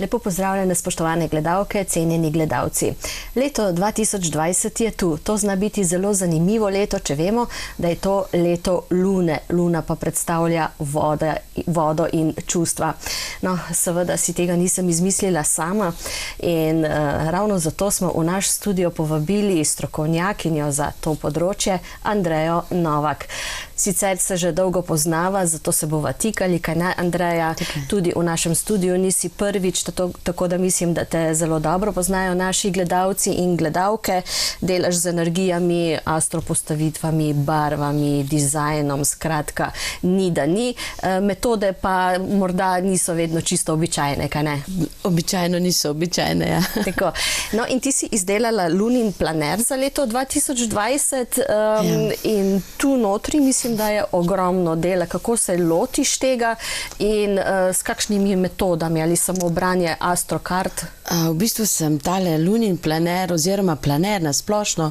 Lepo pozdravljene, spoštovane gledalke, cenjeni gledalci. Leto 2020 je tu. To zna biti zelo zanimivo leto, če vemo, da je to leto Lune. Luna pa predstavlja vodo in čustva. No, seveda si tega nisem izmislila sama in ravno zato smo v naš studio povabili strokovnjakinjo za to področje, Andrejo Novak. Sicer se že dolgo poznava, zato se bova tikali, kaj ne, Andreja? Tudi v našem studiu nisi prvič, tako da mislim, da te zelo dobro poznajo naši gledalci in gledalke. Delaš z energijami, astropostavitvami, barvami, dizajnom, skratka, ni da ni. Metode pa morda niso vedno čisto običajne, kaj ne? Običajno niso običajne, ja. Tako. No, in ti si izdelala Lunin planer za leto 2020 in tu notri mislim, da je ogromno dela. Kako se lotiš tega in s kakšnimi metodami ali samo branje astrokart? V bistvu sem tale Lunin planer oziroma planer na splošno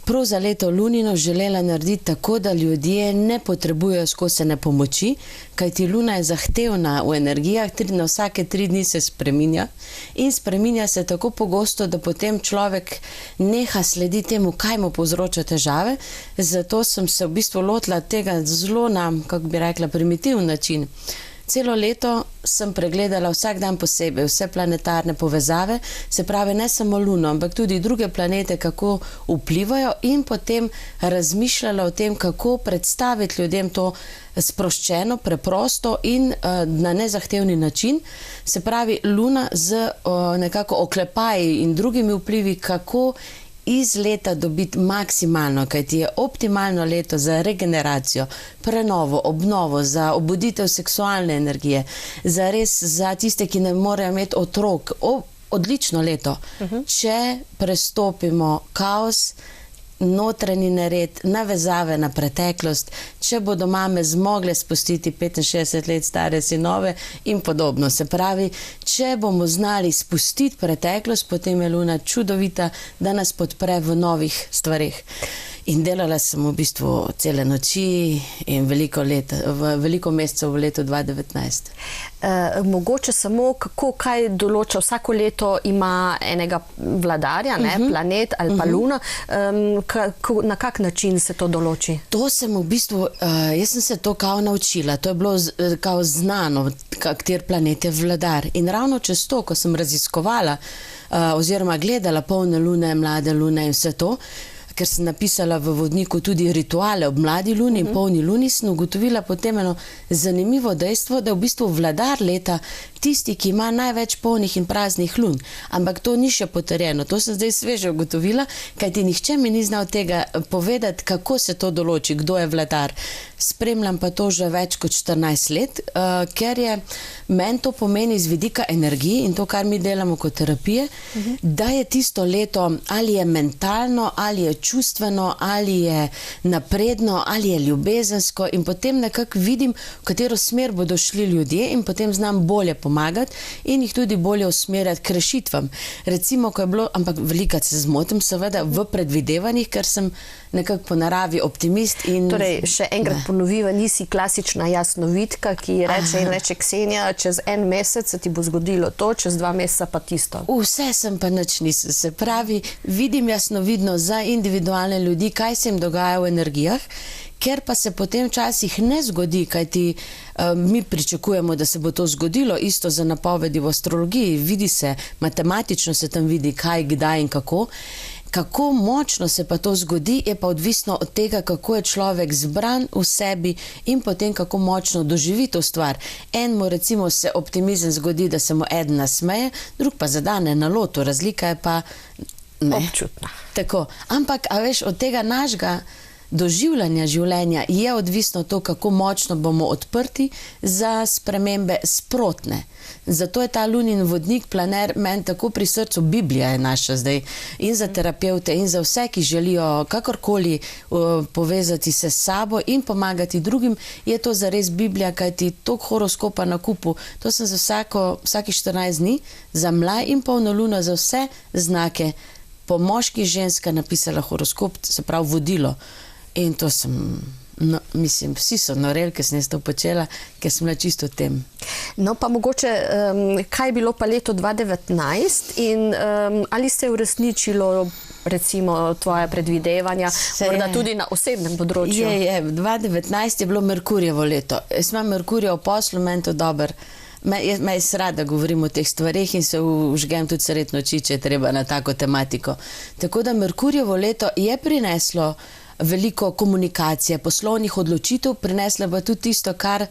prav za leto Lunino želela narediti tako, da ljudje ne potrebujejo skosene pomoči, kajti Luna je zahtevna v energijah, na vsake 3 dni se spreminja in spreminja se tako pogosto, da potem človek neha slediti temu, kaj mu povzroča težave. Zato sem se v bistvu lotila tega zelo na, kako bi rekla, primitivni način. Celo leto sem pregledala vsak dan posebej vse planetarne povezave, se pravi ne samo Luno, ampak tudi druge planete, kako vplivajo in potem razmišljala o tem, kako predstaviti ljudem to sproščeno, preprosto in na nezahtevni način. Se pravi Luna z nekako oklepaji in drugimi vplivi, kako iz leta dobiti maksimalno, kajti je optimalno leto za regeneracijo, prenovo, obnovo, za obuditev seksualne energije, za tiste, ki ne morejo imeti otrok. Odlično leto. Če prestopimo kaos, notranji nered, navezave na preteklost, če bodo mame zmogle spustiti 65 let stare sinove in podobno. Se pravi, če bomo znali spustiti preteklost, potem je Luna čudovita, da nas podpre v novih stvareh. In delala sem v bistvu cele noči in veliko mesecev v letu 2019. Mogoče samo, kaj določa, vsako leto ima enega vladarja, planet ali pa Luna. Na kak način se to določi? To sem v bistvu, jaz sem se to kao naučila. To je bilo kao znano, kater planet je vladar. In ravno čez to, ko sem raziskovala oziroma gledala polne lune, mlade lune in vse to, ker sem napisala v vodniku tudi rituale ob mladi luni in polni luni, sem ugotovila potem eno zanimivo dejstvo, da je v bistvu vladar leta tisti, ki ima največ polnih in praznih lun. Ampak to ni še potrjeno. To sem zdaj sveže ugotovila, kajti nihče mi ni znal tega povedati, kako se to določi, kdo je vladar. Spremljam pa to že več kot 14 let, ker je meni to pomeni z vidika energije in to, kar mi delamo kot terapije, da je tisto leto ali je mentalno, ali je čustveno, ali je napredno, ali je ljubezensko in potem nekako vidim, v katero smer bodo šli ljudje in potem znam bolje pomagati in jih tudi bolje usmerjati k rešitvam. Recimo, ko je bilo, ampak velikokrat se zmotim seveda v predvidevanjih, ker sem nekako po naravi optimist in... Torej, še enkrat ponoviva, nisi klasična jasnovidka, ki reče Ksenija, čez 1 mesec se ti bo zgodilo to, čez 2 meseca pa tisto. Vse sem pa nič nisem. Se pravi, vidim jasnovidno za individualne ljudi, kaj se jim dogaja v energijah, ker pa se potem včasih ne zgodi, kajti mi pričakujemo, da se bo to zgodilo, isto za napovedi v astrologiji, vidi se, matematično se tam vidi, kaj, kdaj in kako. Kako močno se pa to zgodi, je pa odvisno od tega, kako je človek zbran v sebi in potem kako močno doživi to stvar. Enemu recimo se optimizem zgodi, da se mu eden nasmeje, drug pa zadane na lotu, razlika je pa občutna. Tako, ampak a veš, od tega našega doživljanja življenja je odvisno to, kako močno bomo odprti za spremembe sprotne. Zato je ta Lunin vodnik, planer, meni tako pri srcu. Biblija je naša zdaj in za terapevte in za vse, ki želijo kakorkoli povezati se s sabo in pomagati drugim, je to zares Biblija, kajti toliko horoskopa na kupu, to sem za vsaki 14 dni, za mlaj in polno luno, za vse znake, po moški ženska napisala horoskop, se pravi vodilo. In to sem No, mislim, vsi so noreli, ker sem jaz to počela, ker sem bila čisto v tem. No, pa mogoče, kaj je bilo pa leto 2019 in ali se je uresničilo recimo tvoje predvidevanja, morda tudi na osebnem področju? Je. 2019 je bilo Merkurjevo leto. Jaz imam Merkurje v poslu, meni to dober. Jaz rada govorim o teh stvarih in se užgem tudi sred noči, če je treba na tako tematiko. Tako da Merkurjevo leto je prineslo veliko komunikacije, poslovnih odločitev, prinesla pa tudi tisto, kar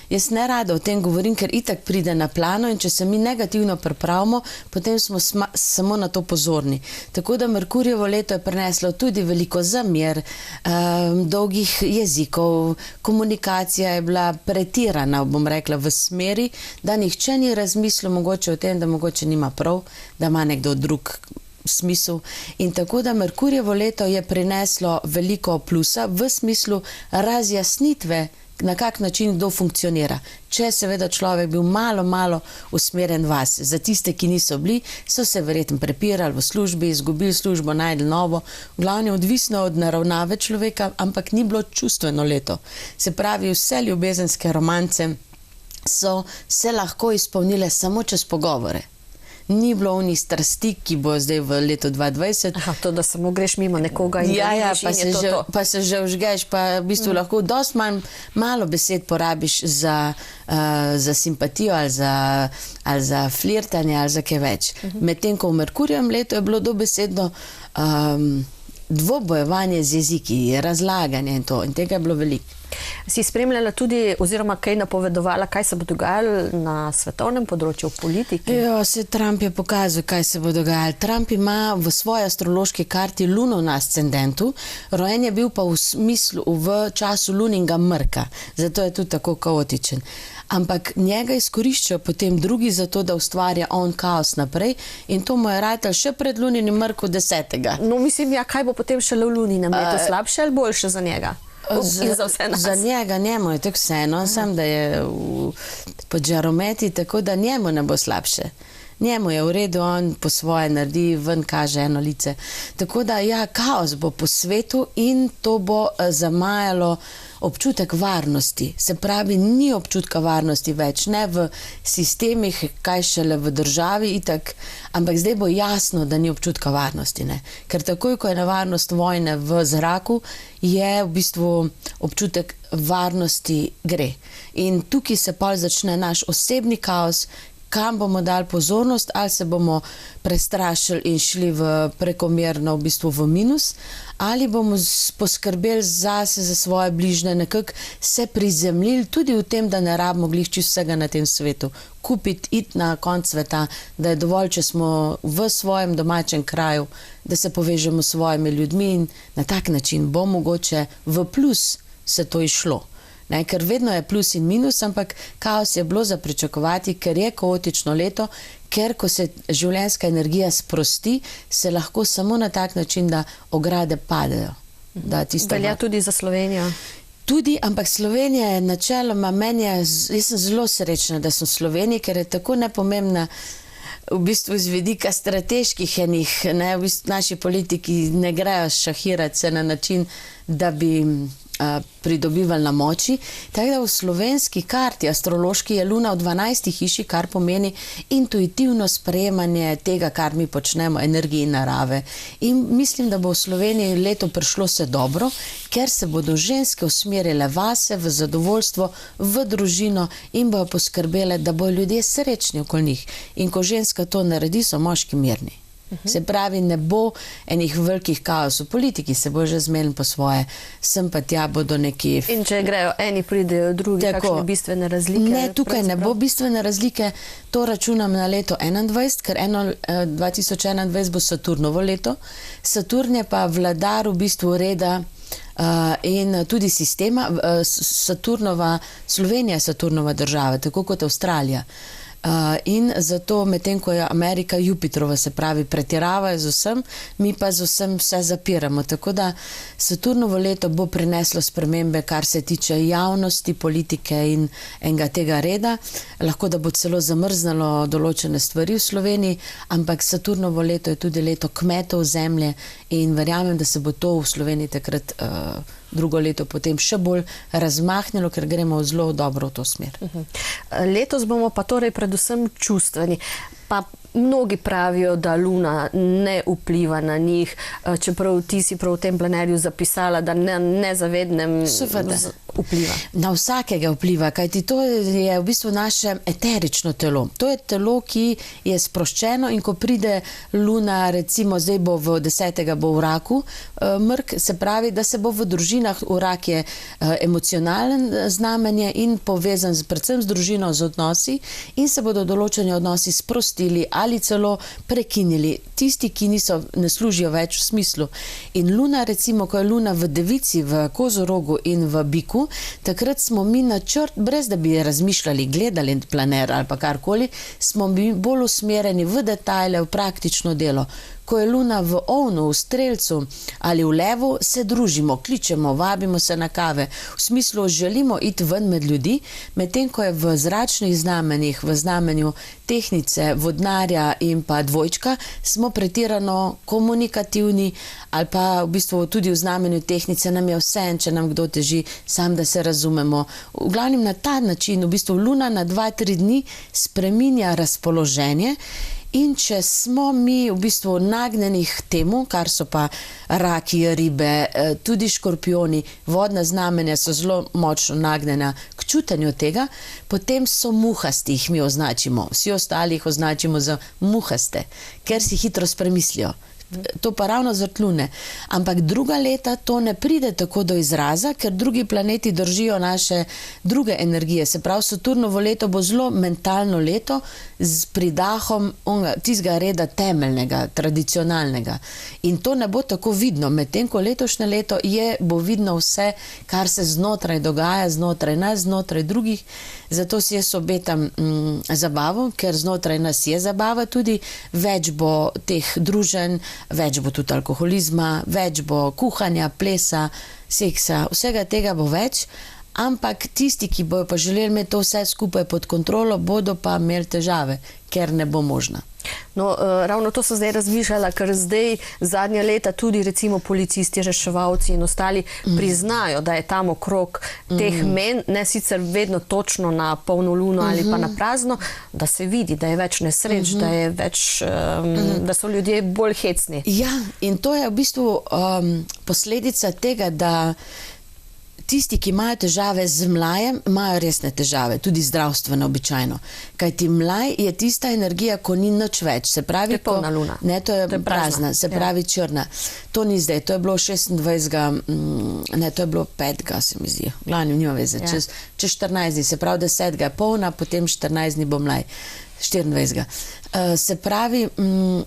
jaz ne rada o tem govorim, ker itak pride na plano in če se mi negativno pripravimo, potem smo samo na to pozorni. Tako da Merkurjevo leto je prineslo tudi veliko zamer, dolgih jezikov, komunikacija je bila pretirana, bom rekla, v smeri, da nihče ni razmislil mogoče o tem, da mogoče nima prav, da ima nekdo drug smisel. In tako da Merkurjevo leto je prineslo veliko plusa v smislu razjasnitve, na kak način kdo funkcionira. Če seveda človek bil malo usmerjen vase. Za tiste, ki niso bili, so se verjetno prepirali v službi, izgubili službo, najdli novo. V glavnem odvisno od naravnave človeka, ampak ni bilo čustveno leto. Se pravi, vse ljubezenske romance so se lahko izpolnile samo čez pogovore. Ni bilo onih strasti, ki bo zdaj v letu 2020. Aha, to, da samo greš mimo nekoga in pa se že užgeš, pa v bistvu lahko dosti malo besed porabiš za simpatijo ali za flirtanje ali za kaj več. Medtem ko v Merkurjevem letu je bilo dobesedno dvobojevanje z jeziki, razlaganje in to. In tega je bilo veliko. Si spremljala tudi, oziroma kaj napovedovala, kaj se bo dogajalo na svetovnem področju, v politiki? Jo, se Trump je pokazal, kaj se bo dogajalo. Trump ima v svoji astrološki karti Luno na ascendentu, rojen je bil pa v času Luninga mrka, zato je tudi tako kaotičen. Ampak njega izkoriščajo potem drugi za to, da ustvarja on kaos naprej in to mu je ratal še pred Luninim mrku 10. No, mislim, ja, kaj bo potem šele v Luninem letu, slabše ali boljše za njega? Za njega, njemu je tako vseeno, sam da je pod žarometi, tako da njemu ne bo slabše. Njemu je v redu, on po svoje naredi, ven kaže eno lice. Tako da ja, kaos bo po svetu in to bo zamajalo občutek varnosti. Se pravi, ni občutka varnosti več, ne v sistemih, kaj šele v državi itak, ampak zdaj bo jasno, da ni občutka varnosti, ne. Ker takoj, ko je nevarnost vojne v zraku, je v bistvu občutek varnosti gre. In tukaj se pol začne naš osebni kaos, kam bomo dali pozornost, ali se bomo prestrašili in šli v prekomerno, v bistvu v minus, ali bomo poskrbeli zase, za svoje bližnje, nekako se prizemljili tudi v tem, da ne rabimo glih čisto vsega na tem svetu. Kupiti, iti na konc sveta, da je dovolj, če smo v svojem domačem kraju, da se povežemo s svojimi ljudmi in na tak način bo mogoče v plus se to išlo. Ne, ker vedno je plus in minus, ampak kaos je bilo za pričakovati, ker je kaotično leto, ker ko se življenjska energija sprosti, se lahko samo na tak način, da ograde padejo. Velja tudi za Slovenijo? Tudi, ampak Slovenija je načeloma, jaz sem zelo srečna, da sem v Sloveniji, ker je tako nepomembna v bistvu z vidika strateških enih, ne, v bistvu naši politiki ne grejo šahirati se na način, da bi pridobivali na moči. Tako da v slovenski karti astrološki je Luna v 12. hiši, kar pomeni intuitivno sprejemanje tega, kar mi počnemo, energiji narave. In mislim, da bo v Sloveniji leto prišlo se dobro, ker se bodo ženske usmerile vase, v zadovoljstvo, v družino in bojo poskrbele, da bojo ljudje srečni okoli njih. In ko ženska to naredi, so moški mirni. Se pravi, ne bo enih velikih kaosov. Politiki se bo že zmenili po svoje. Sem pa tja bodo neki... In če grejo eni, pridejo drugi, kakšne bistvene razlike? Ne, tukaj ne bo bistvene razlike. To računam na leto 21, ker 2021 bo Saturnovo leto. Saturn je pa vladar v bistvu reda in tudi sistema. Slovenija je Saturnova država, tako kot Avstralija. In zato, medtem ko je Amerika Jupiterova, se pravi, pretiravajo z vsem, mi pa z vsem vse zapiramo. Tako da Saturnovo leto bo prineslo spremembe, kar se tiče javnosti, politike in enega tega reda. Lahko da bo celo zamrznalo določene stvari v Sloveniji, ampak Saturnovo leto je tudi leto kmetov zemlje in verjamem, da se bo to v Sloveniji takrat drugo leto potem še bolj razmahnilo, ker gremo zelo dobro v to smer. Letos bomo pa torej predvsem čustveni. Pa mnogi pravijo, da Luna ne vpliva na njih, čeprav ti si prav v tem planerju zapisala, da na nezavednem vpliva. Na vsakega vpliva, kajti to je v bistvu naše eterično telo. To je telo, ki je sproščeno in ko pride Luna, recimo zdaj bo v 10. bo v Raku mrk, se pravi, da se bo v družinah, v Rak je emocionalen znamenje in povezan predvsem z družino, z odnosi in se bodo določeni odnosi sprostili ali celo prekinili. Tisti, ki ne služijo več v smislu. In Luna, recimo, ko je Luna v Devici, v Kozorogu in v Biku, takrat smo mi načrt, brez da bi razmišljali, gledali planer ali pa karkoli, smo mi bolj usmerjeni v detajle, v praktično delo. Ko je Luna v Ovnu, v Strelcu ali v Levu, se družimo, kličemo, vabimo se na kave. V smislu, želimo iti ven med ljudi, medtem ko je v zračnih znamenjih, v znamenju Tehnice, Vodnarja in pa Dvojčka, smo pretirano komunikativni ali pa v bistvu tudi v znamenju Tehnice nam je vseeno, če nam kdo teži, sam da se razumemo. V glavnem na ta način, v bistvu Luna na 2-3 dni spreminja razpoloženje. In če smo mi v bistvu nagnjeni k temu, kar so pa raki, ribe, tudi škorpioni, vodna znamenja so zelo močno nagnjena k čutenju tega, potem so muhasti, jih mi označimo. Vsi ostali jih označimo za muhaste, ker si hitro spremislijo. To pa ravno zaradi Lune. Ampak druga leta to ne pride tako do izraza, ker drugi planeti držijo naše druge energije. Se pravi, Saturnovo leto bo zelo mentalno leto z pridahom tistega reda temeljnega, tradicionalnega. In to ne bo tako vidno. Medtem ko letošnje leto bo vidno vse, kar se znotraj dogaja, znotraj nas, znotraj drugih. Zato si jaz obetam zabavo, ker znotraj nas je zabava tudi. Več bo teh druženj, več bo tudi alkoholizma, več bo kuhanja, plesa, seksa, vsega tega bo več, ampak tisti, ki bojo pa želeli imeti to vse skupaj pod kontrolo, bodo pa imeli težave, ker ne bo možna. No, ravno to so zdaj razmišljala, ker zdaj zadnja leta tudi recimo policisti, reševalci in ostali priznajo, da je tam okrog teh men, ne sicer vedno točno na polno luno ali pa na prazno, da se vidi, da je več nesreč, da je več, da so ljudje bolj hecni. Ja, in to je v bistvu posledica tega, da tisti, ki imajo težave z mlajem, imajo resne težave, tudi zdravstveno običajno. Kajti mlaj je tista energija, ko ni nič več. Se pravi, to je polna luna. Ne, to je prazna, se pravi črna. To ni zdaj, to je bilo 26. Ne, to je bilo 5. se mi zdi. Glavno, nima veze. Čez 14 dni, se pravi 10. je polna, potem 14 dni bo mlaj. 24. Se pravi,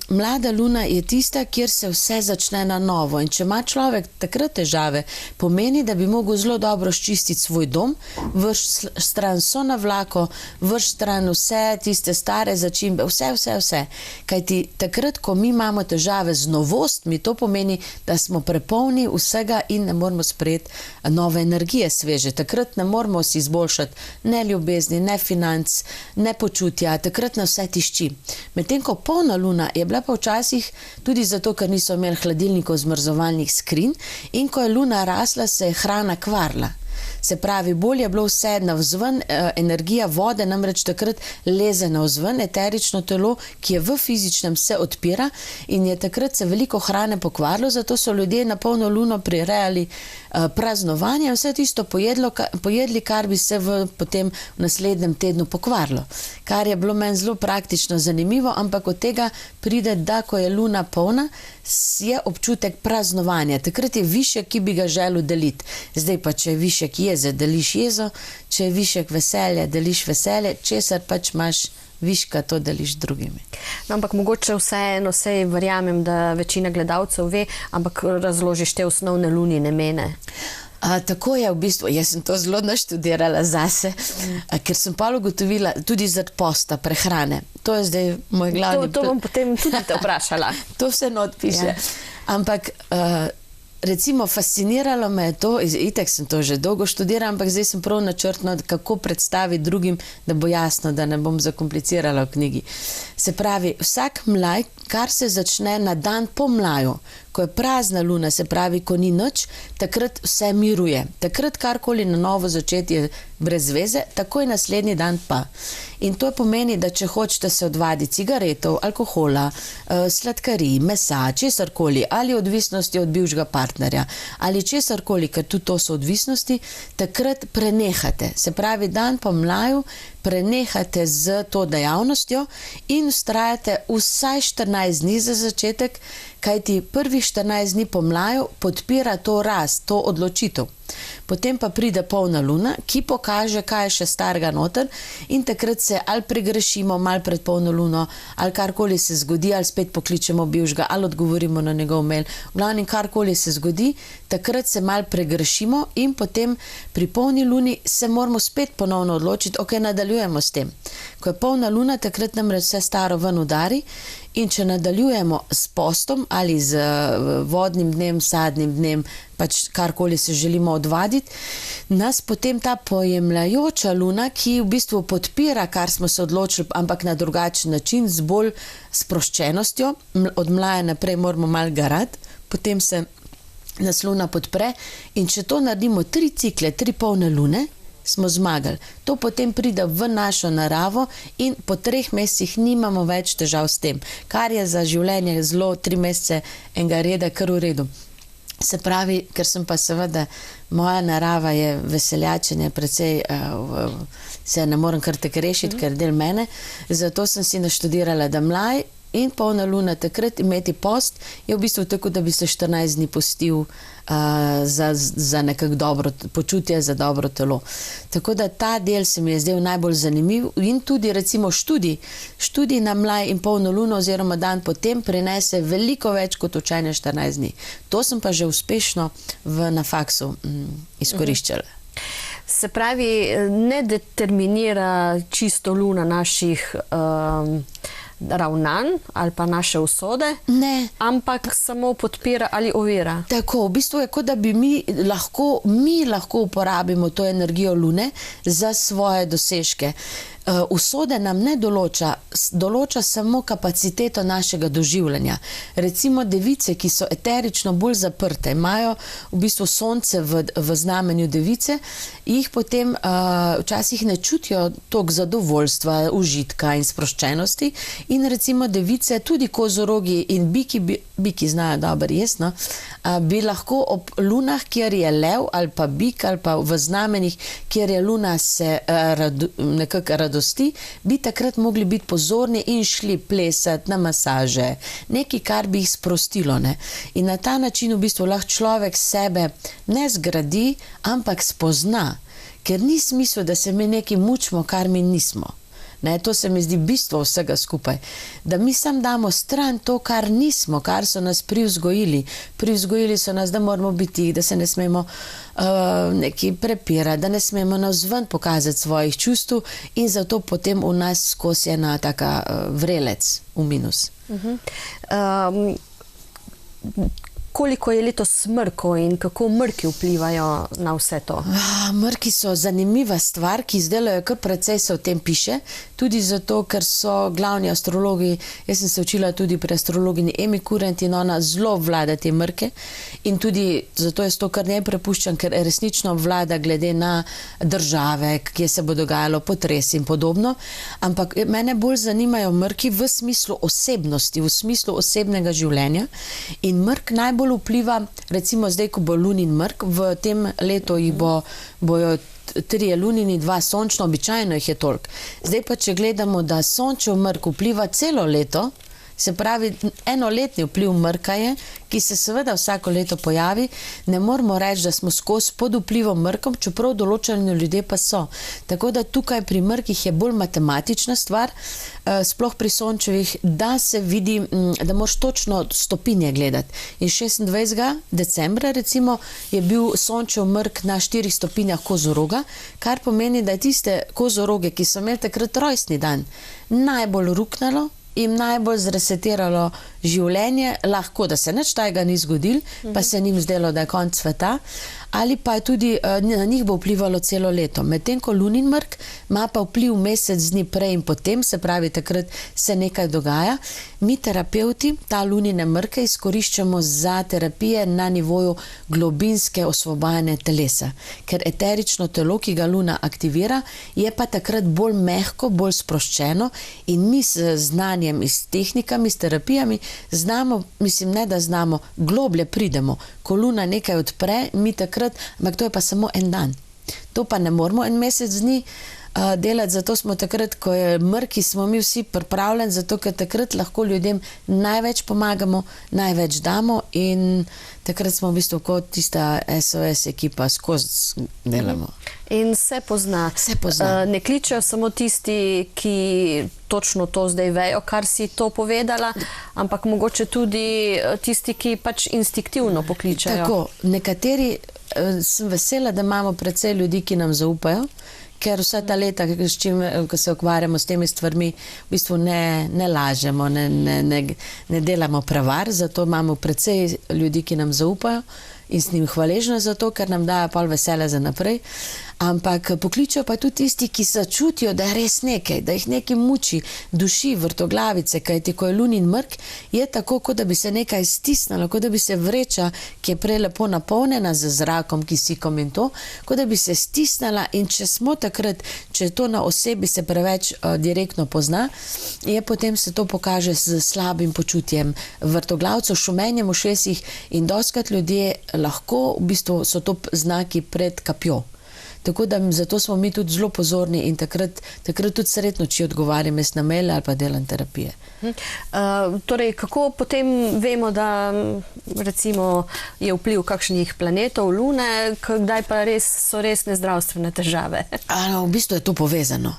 mlada luna je tista, kjer se vse začne na novo. In če ima človek takrat težave, pomeni, da bi mogel zelo dobro ščistiti svoj dom, vrš stran so na vlako, vrš stran vse tiste stare začimbe, vse. Kajti takrat, ko mi imamo težave z novostmi, to pomeni, da smo prepolni vsega in ne moramo sprejeti nove energije sveže. Takrat ne moramo si izboljšati ne ljubezni, ne financ, ne počutja, takrat nas vse tišči. Medtem ko polna luna je bila pa včasih tudi zato, ker niso imeli hladilnikov, zmrzovalnih skrinj, in ko je luna rasla, se je hrana kvarila. Se pravi, bolje je bilo vse navzven, energija vode namreč takrat leze navzven, eterično telo, ki je v fizičnem, se odpira in je takrat se veliko hrane pokvarilo, zato so ljudje na polno luno prirejali praznovanje in vse tisto pojedli, kar bi se potem v naslednjem tednu pokvarilo. Kar je bilo meni zelo praktično zanimivo, ampak od tega pride, da ko je luna polna, je občutek praznovanja. Takrat je višek, ki bi ga želel deliti. Zdaj pa, če je višek jeze, deliš jezo, če je višek veselja, deliš veselje, česar pač imaš viška, to deliš drugimi. No, ampak mogoče vseeno, sej verjamem, da večina gledalcev ve, ampak razložiš te osnovne lunine mene. Tako je v bistvu, jaz sem to zelo naštudirala zase, ker sem pa ugotovila tudi zaradi posta, prehrane. To je zdaj moj glavni... To bom potem tudi te vprašala. To se not piše. Ampak recimo fasciniralo me je to, itak sem to že dolgo študirala, ampak zdaj sem prav načrtno, kako predstaviti drugim, da bo jasno, da ne bom zakomplicirala v knjigi. Se pravi, vsak mlaj, kar se začne na dan po mlaju, ko je prazna luna, se pravi, ko ni nič, takrat vse miruje. Takrat karkoli na novo začeti je brez veze, takoj naslednji dan pa. In to pomeni, da če hočete se odvaditi cigaretov, alkohola, sladkarij, mesa, česarkoli, ali odvisnosti od bivšega partnerja, ali česarkoli, ker tudi to so odvisnosti, takrat prenehate. Se pravi, dan po mlaju prenehate z to dejavnostjo in vztrajate vsaj 14 dni za začetek, kajti prvih 14 dni po mlaju podpira to rast, to odločitev. Potem pa pride polna luna, ki pokaže, kaj je še starega noter in takrat se ali pregrešimo mal pred polno luno, ali karkoli se zgodi, ali spet pokličemo bivšega, ali odgovorimo na njegov mail. V glavnem, karkoli se zgodi, takrat se mal pregrešimo in potem pri polni luni se moramo spet ponovno odločiti, ok, nadaljujemo s tem. Ko je polna luna, takrat nam vse staro ven udari in če nadaljujemo s postom ali z vodnim dnem, sadnim dnem, pač karkoli se želimo odvaditi, nas potem ta pojemljajoča luna, ki v bistvu podpira, kar smo se odločili, ampak na drugačen način, z bolj sproščenostjo, od mlaja naprej moramo malo garati, potem se nas luna podpre in če to naredimo 3 cikle, 3 polne lune, smo zmagali. To potem pride v našo naravo in po 3 mesecih nimamo več težav s tem, kar je za življenje zelo 3 mesece enega reda, kar v redu. Se pravi, ker sem pa seveda, moja narava je veseljačenje, precej se ne morem kar tako rešiti, ker del mene, zato sem si naštudirala, da mlaj in polna luna takrat imeti post je v bistvu tako, da bi se 14 dni postil za nekako dobro počutje, za dobro telo. Tako da ta del se mi je zdel najbolj zanimiv in tudi recimo študij na mlaj in polno luno oziroma dan potem prinese veliko več kot učenje 14 dni. To sem pa že uspešno na faksu izkoriščala. Se pravi, ne determinira čisto luna naših ravnanj ali pa naše usode, ne, ampak samo podpira ali ovira. Tako, v bistvu je kot da bi mi lahko uporabimo to energijo lune za svoje dosežke. Usode nam ne določa samo kapaciteto našega doživljanja. Recimo device, ki so eterično bolj zaprte, imajo v bistvu sonce v znamenju device, jih potem včasih ne čutijo toliko zadovoljstva, užitka in sproščenosti in recimo device, tudi kozorogi in biki znajo dobro jesti, no, bi lahko ob lunah, kjer je lev ali pa bik ali pa v znamenjih, kjer je luna se nekako radosti, bi takrat mogli biti pozorni in šli plesati na masaže, nekaj, kar bi jih sprostilo. Ne? In na ta način v bistvu lahko človek sebe ne zgradi, ampak spozna, ker ni smisel, da se mi nekaj mučimo, kar mi nismo. Ne, to se mi zdi bistvo vsega skupaj. Da mi sam damo stran to, kar nismo, kar so nas privzgojili. Privzgojili so nas, da moramo biti, da se ne smemo nekaj prepirati, da ne smemo navzven pokazati svojih čustv in zato potem v nas skozi ena taka vrelec v minus. Koliko je letos mrkov in kako mrki vplivajo na vse to? Mrki so zanimiva stvar, ki izdelajo kar precej, se o tem piše, tudi zato, ker so glavni astrologi, jaz sem se učila tudi pri astrologini Emi Kurent in ona zelo vlada te mrke in tudi zato je to kar ne prepuščam, ker resnično vlada glede na države, kje se bo dogajalo potres in podobno, ampak mene bolj zanimajo mrki v smislu osebnosti, v smislu osebnega življenja in mrk najbolj vpliva, recimo zdaj, ko bo lunin mrk, v tem letu jih bojo 3 lunini, 2 sončno, običajno jih je toliko. Zdaj pa, če gledamo, da sončev mrk vpliva celo leto, Se pravi, enoletni vpliv mrka je, ki se seveda vsako leto pojavi. Ne moramo reči, da smo skozi pod vplivom mrkom, čeprav določeni ljudje pa so. Tako da tukaj pri mrkih je bolj matematična stvar, sploh pri Sončevih, da se vidi, da moraš točno stopinje gledati. In 26. decembra recimo je bil Sončev mrk na 4 stopinjah Kozoroga, kar pomeni, da je tiste Kozoroge, ki so imeli takrat rojstni dan, najbolj ruknalo, jim najbolj zresetiralo življenje, lahko, da se nič tajega ni zgodil, pa se njim zdelo, da je konc sveta, ali pa je tudi na njih bo vplivalo celo leto. Medtem ko lunin mrk ima pa vpliv mesec dni prej in potem, se pravi, takrat se nekaj dogaja. Mi terapeuti ta lunine mrke izkoriščamo za terapije na nivoju globinske osvobajanja telesa, ker eterično telo, ki ga luna aktivira, je pa takrat bolj mehko, bolj sproščeno in mi s znanjem, s tehnikami, s terapijami znamo, mislim, ne da znamo, globlje pridemo. Ko luna nekaj odpre, mi takrat, ampak to je pa samo en dan. To pa ne moramo en mesec dni delati, zato smo takrat, ko je mrki, smo mi vsi pripravljeni, zato ker takrat lahko ljudem največ pomagamo, največ damo in takrat smo v bistvu kot tista SOS ekipa, skozi delamo. In se pozna. Se pozna. Ne kličejo samo tisti, ki točno to zdaj vejo, kar si to povedala, ampak mogoče tudi tisti, ki pač instinktivno pokličejo. Tako, nekateri, sem vesela, da imamo precej ljudi, ki nam zaupajo, ker vsa ta leta, ko se ukvarjamo s temi stvarmi, v bistvu ne lažemo, ne delamo prevar, zato imamo precej ljudi, ki nam zaupajo in s njim hvaležna za to, ker nam dajo pol veselja za naprej. Ampak pokličejo pa tudi tisti, ki se čutijo, da je res nekaj, da jih nekaj muči, duši, vrtoglavice, kajti ko je lunin mrk, je tako, kot da bi se nekaj stisnilo, kot da bi se vreča, ki je prej lepo napolnjena z zrakom, kisikom in to, kot da bi se stisnila in če smo takrat, če to na osebi se preveč direktno pozna, je potem se to pokaže z slabim počutjem vrtoglavcev, šumenjem v šesih in dostikrat ljudje lahko, v bistvu so to znaki pred kapjo. Tako da zato smo mi tudi zelo pozorni in takrat tudi sretno, če odgovarjam jaz na mail ali pa delam terapije. Torej, kako potem vemo, da recimo je vpliv kakšnih planetov, lune, kdaj pa so resne zdravstvene težave? V bistvu je to povezano.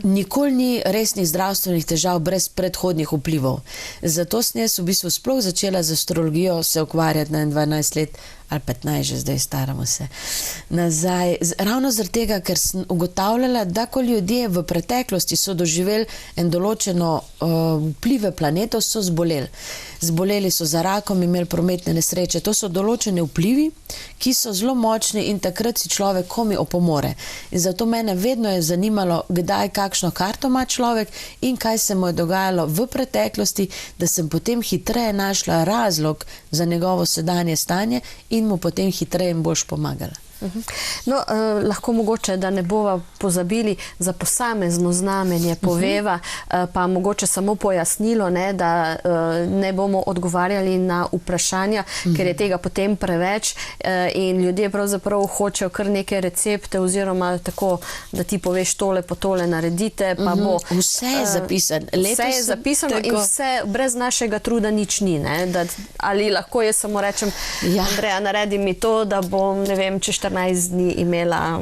Nikoli ni resnih zdravstvenih težav brez predhodnih vplivov. Zato sem jaz v bistvu sploh začela z astrologijo se ukvarjati na 12 let ali 15, že zdaj staramo se nazaj. Ravno zaradi tega, ker sem ugotavljala, da ko ljudje v preteklosti so doživeli en določeno vplive planetov, so zboleli. Zboleli so za rakom, imeli prometne nesreče. To so določene vplivi, ki so zelo močni in takrat si človek komi opomore. In zato mene vedno je zanimalo, kdaj kakšno karto ima človek in kaj se mu je dogajalo v preteklosti, da sem potem hitreje našla razlog za njegovo sedanje stanje in mu potem hitreje in boljš pomagala. No, lahko mogoče, da ne bova pozabili, za posamezno znamenje poveva, pa mogoče samo pojasnilo, da ne bomo odgovarjali na vprašanja, ker je tega potem preveč in ljudje pravzaprav hočejo kar neke recepte oziroma tako, da ti poveš tole pa tole naredite, pa bo... Vse je zapisano. Vse je zapisano in vse brez našega truda nič ni, ali lahko jaz samo rečem, Andreja, naredi mi to, da bom, ne vem, če 14 dni imela,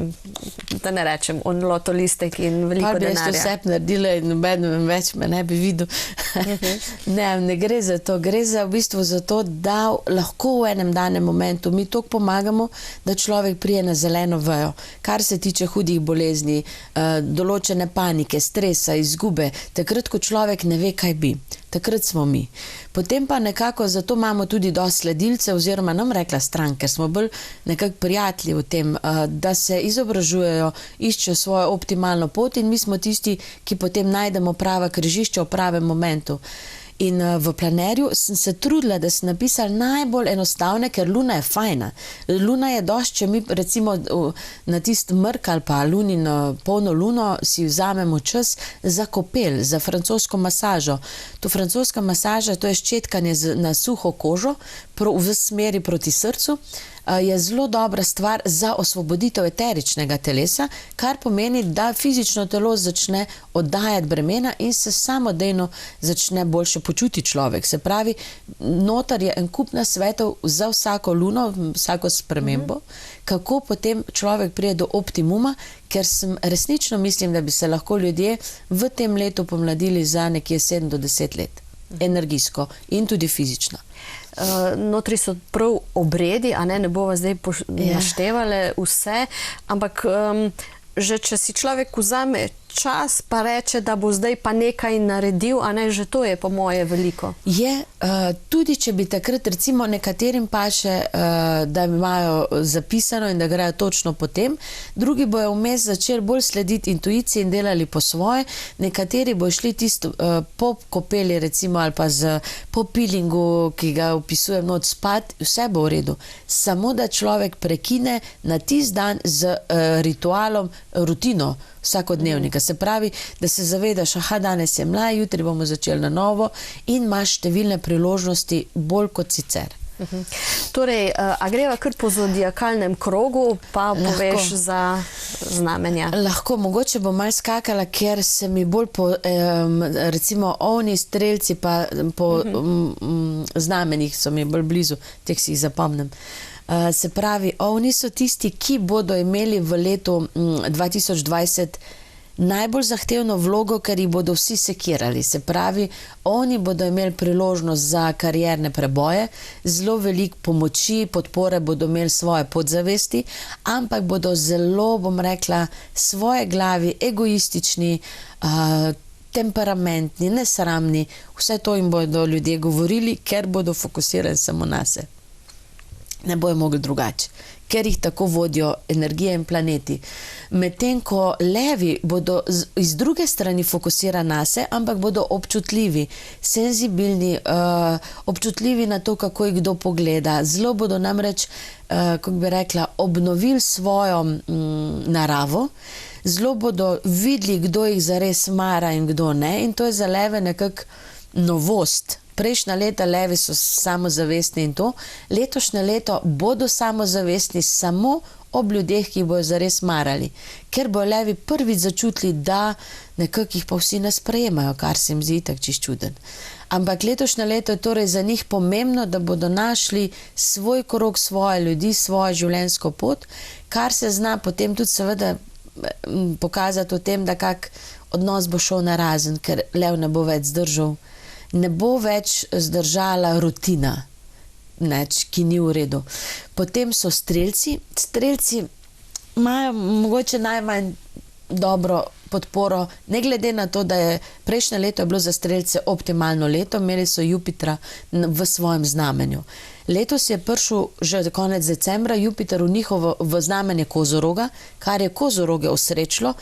da ne rečem, loto listek in veliko denarja. Pa bi jaz to vse naredila in noben več me ne bi videl. Ne gre za to. Gre za v bistvu za to, da lahko v enem danem momentu mi toliko pomagamo, da človek prije na zeleno vejo. Kar se tiče hudih bolezni, določene panike, stresa, izgube, takrat, ko človek ne ve, kaj bi. Takrat smo mi. Potem pa nekako, zato imamo tudi dosti sledilce, oziroma nam rekla stran, ker smo bolj nekako prijatelji v tem, da se izobražujejo, iščejo svojo optimalno pot in mi smo tisti, ki potem najdemo prava križišča v pravem momentu. In v planerju sem se trudila, da sem napisala najbolj enostavne, ker luna je fajna. Luna je dosti, če mi recimo na tisti mrk ali pa polno luno si vzamemo čas za kopel, za francosko masažo. To francoska masaža, to je ščetkanje na suho kožo v smeri proti srcu. je zelo dobra stvar za osvoboditev eteričnega telesa, kar pomeni, da fizično telo začne oddajati bremena in se samodejno začne boljše počuti človek. Se pravi, notar je en kup nasvetov za vsako luno, vsako spremembo, kako potem človek pride do optimuma, ker resnično mislim, da bi se lahko ljudje v tem letu pomladili za nekje 7 do 10 let. Energijsko in tudi fizično. Notri so prav obredi, a ne bova zdaj naštevale vse, ampak že če si človek vzame čas, pa reče, da bo zdaj pa nekaj naredil, a ne, že to je po moje veliko. Je, tudi če bi takrat recimo nekaterim paše, da imajo zapisano in da grejo točno po tem, drugi bojo vmes začeli bolj slediti intuiciji in delali po svoje, nekateri bojo šli tisto po kopeli recimo ali pa po peelingu, ki ga opisujem not spat, vse bo v redu. Samo da človek prekine na tisti dan z ritualom, rutino vsakodnevnika. Se pravi, da se zavedaš, danes je mlaj, jutri bomo začeli na novo in imaš številne priložnosti bolj kot sicer. Torej, a greva kar po zodiakalnem krogu, pa poveš za znamenja? Lahko, mogoče bom malo skakala, ker se mi bolj po, recimo, ovni, strelci, pa po znamenjih so mi bolj blizu, teh si jih zapomnim. Se pravi, ovni so tisti, ki bodo imeli v letu 2020 najbolj zahtevno vlogo, ker jih bodo vsi sekirali. Se pravi, oni bodo imeli priložnost za karierne preboje, zelo veliko pomoči, podpore bodo imeli svoje podzavesti, ampak bodo zelo, bom rekla, svoje glavi, egoistični, temperamentni, nesramni, vse to jim bodo ljudje govorili, ker bodo fokusirani samo na se. Ne bojo mogli drugače, ker jih tako vodijo energije in planeti. Medtem ko levi bodo iz druge strani fokusirani na se, ampak bodo občutljivi, senzibilni, občutljivi na to, kako jih kdo pogleda. Zelo bodo namreč, kako bi rekla, obnovili svojo naravo, zelo bodo videli, kdo jih zares mara in kdo ne, in to je za leve nekako novost. Prejšnja leta levi so samozavestni in to, letošnje leto bodo samozavestni samo ob ljudeh, ki jih bojo zares marali, ker bojo levi prvič začutili, da nekako jih pa vsi ne sprejemajo, kar se jim zdi tak čisto čuden. Ampak letošnje leto je torej za njih pomembno, da bodo našli svoj krog, svoje ljudi, svojo življenjsko pot, kar se zna potem tudi seveda pokazati v tem, da kak odnos bo šel narazen, ker lev ne bo več zdržal. Ne bo več zdržala rutina, ki ni v redu. Potem so strelci. Strelci imajo mogoče najmanj dobro podporo, ne glede na to, da je prejšnje leto je bilo za strelce optimalno leto, imeli so Jupitra v svojem znamenju. Letos je prišel že konec decembra Jupiter v znamenje Kozoroga, kar je Kozoroge osrečilo.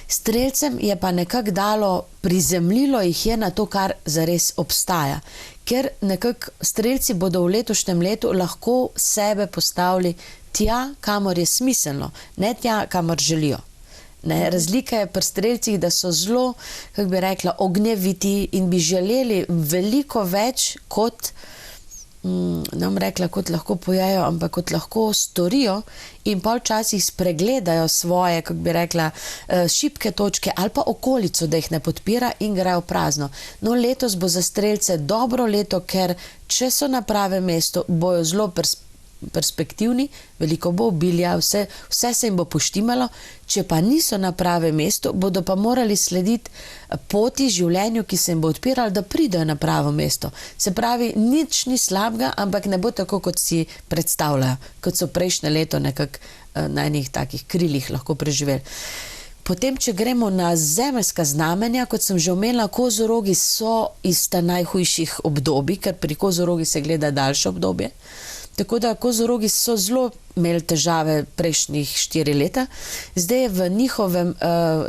Strelcem je pa nekako dalo, prizemljilo jih je na to, kar zares obstaja. Ker nekako strelci bodo v letošnjem letu lahko sebe postavili tja, kamor je smiselno, ne tja, kamor želijo. Ne, razlika je pri strelcih, da so zelo, kako bi rekla, ognjeviti in bi želeli veliko več kot, ne bom rekla, kot lahko pojejo, ampak kot lahko storijo in pa včasih spregledajo svoje, kako bi rekla, šibke točke ali pa okolico, da jih ne podpira in grejo prazno. No, letos bo za strelce dobro leto, ker če so na pravem mestu, bojo zelo perspektivni, veliko bo obilja, vse se jim bo poštimalo, če pa niso na pravem mestu, bodo pa morali slediti poti življenju, ki se jim bo odpiralo, da pridejo na pravo mesto. Se pravi, nič ni slabega, ampak ne bo tako, kot si predstavljajo, kot so prejšnje leto nekako na enih takih krilih lahko preživeli. Potem, če gremo na zemeljska znamenja, kot sem že omenila, Kozorogi so iz ta najhujših obdobij, ker pri Kozorogi se gleda daljše obdobje. Tako da Kozorogi so zelo imeli težave prejšnjih 4 leta. Zdaj je v njihovem,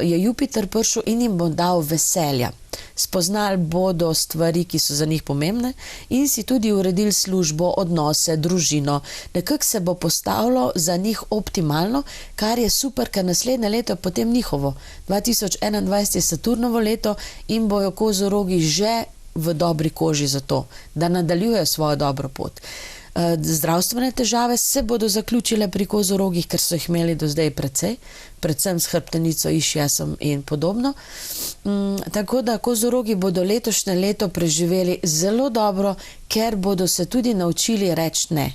je Jupiter prišel in jim bo dal veselja. Spoznali bodo stvari, ki so za njih pomembne in si tudi uredili službo, odnose, družino. Nekako se bo postavilo za njih optimalno, kar je super, ker naslednje leto je potem njihovo. 2021 je Saturnovo leto in bojo Kozorogi že v dobri koži za to, da nadaljujejo svojo dobro pot. zdravstvene težave se bodo zaključile pri kozorogih, ker so jih imeli do zdaj precej, predvsem s hrbtenico, išjasom in podobno. Tako da kozorogi bodo letošnje leto preživeli zelo dobro, ker bodo se tudi naučili reči ne.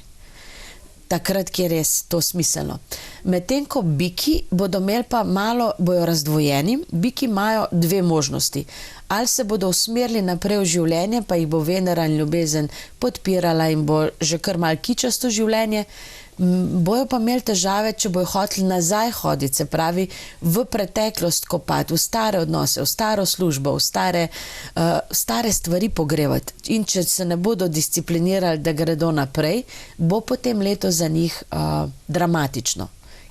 Takrat, kjer je to smiselno. Medtem ko biki bodo imeli pa malo, bojo razdvojeni. Biki imajo dve možnosti. Ali se bodo usmerili naprej v življenje, pa jih bo Venera in ljubezen podpirala in bo že kar malo kičasto življenje, bojo pa imeli težave, če bojo hoteli nazaj hoditi, se pravi v preteklost kopati, v stare odnose, v staro službo, v stare stvari pogrevati. In če se ne bodo disciplinirali, da gredo naprej, bo potem leto za njih dramatično,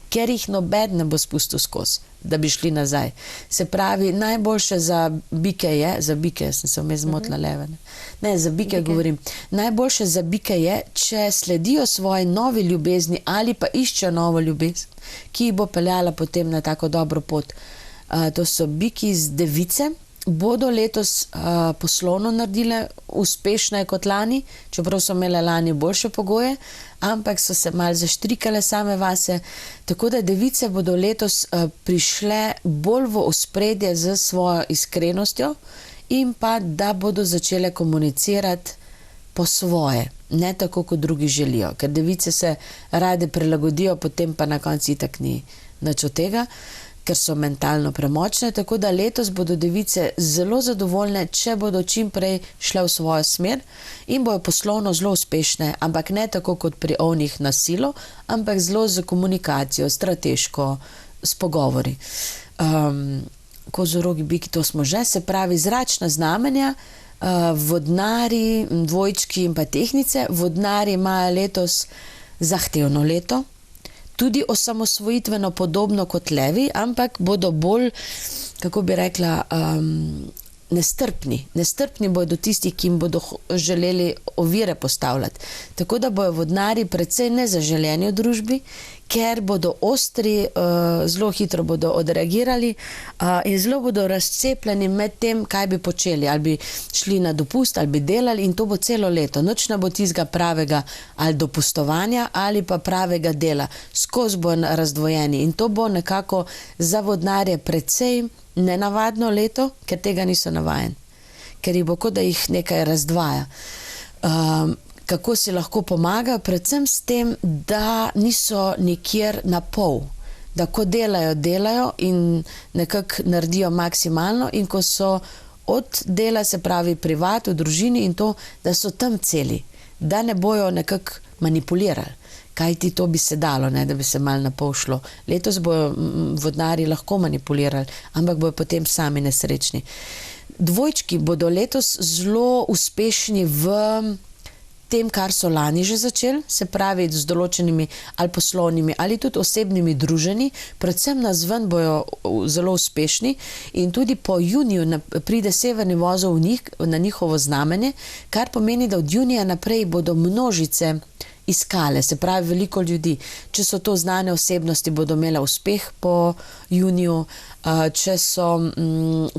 ker jih noben ne bo spustil skozi, da bi šli nazaj. Se pravi, najboljše za bike je, za bike, sem se vmes zmotila leve, ne, za bike govorim, najboljše za bike je, če sledijo svoji novi ljubezni ali pa iščejo novo ljubezen, ki jih bo peljala potem na tako dobro pot. To so biki iz Device, bodo letos poslovno naredile uspešne kot lani, čeprav so imele lani boljše pogoje, ampak so se malo zaštrikale same vase, tako da Device bodo letos prišle bolj v ospredje z svojo iskrenostjo in pa da bodo začele komunicirati po svoje, ne tako, kot drugi želijo, ker Device se rade prilagodijo, potem pa na koncu itak ni nič od tega, ker so mentalno premočne, tako da letos bodo Device zelo zadovoljne, če bodo čim prej šle v svojo smer in bojo poslovno zelo uspešne, ampak ne tako kot pri ovnih na silo, ampak zelo z komunikacijo, strateško, s pogovori. Kozorogi, biki, to smo že, se pravi zračna znamenja, vodnari, dvojčki in pa tehnice. Vodnari imajo letos zahtevno leto, tudi osamosvojitveno podobno kot levi, ampak bodo bolj, kako bi rekla, nestrpni. Nestrpni bodo tisti, ki jim bodo želeli ovire postavljati. Tako da bojo vodnari precej nezaželeni v družbi, ker bodo ostri, zelo hitro bodo odreagirali in zelo bodo razcepljeni med tem, kaj bi počeli. Ali bi šli na dopust, ali bi delali in to bo celo leto. Noč ne bo tistega pravega ali dopustovanja ali pa pravega dela. Skozi bo razdvojeni in to bo nekako za vodnarje precej nenavadno leto, ker tega niso navajeni. Ker jih bo, kot da jih nekaj razdvaja. Kako si lahko pomaga? Predvsem s tem, da niso nikjer na pol. Da ko delajo in nekako naredijo maksimalno in ko so od dela, se pravi privat, v družini in to, da so tam celi. Da ne bojo nekako manipulirali. Kaj ti to bi se dalo, ne, da bi se malo na pol šlo. Letos bojo vodnari lahko manipulirali, ampak bojo potem sami nesrečni. Dvojčki bodo letos zelo uspešni v tem, kar so lani že začeli, se pravi z določenimi ali poslovnimi ali tudi osebnimi druženji, predvsem nazven bojo zelo uspešni in tudi po juniju pride severni vozel na njihovo znamenje, kar pomeni, da od junija naprej bodo množice iskale, se pravi veliko ljudi. Če so to znane osebnosti, bodo imele uspeh po juniju, če so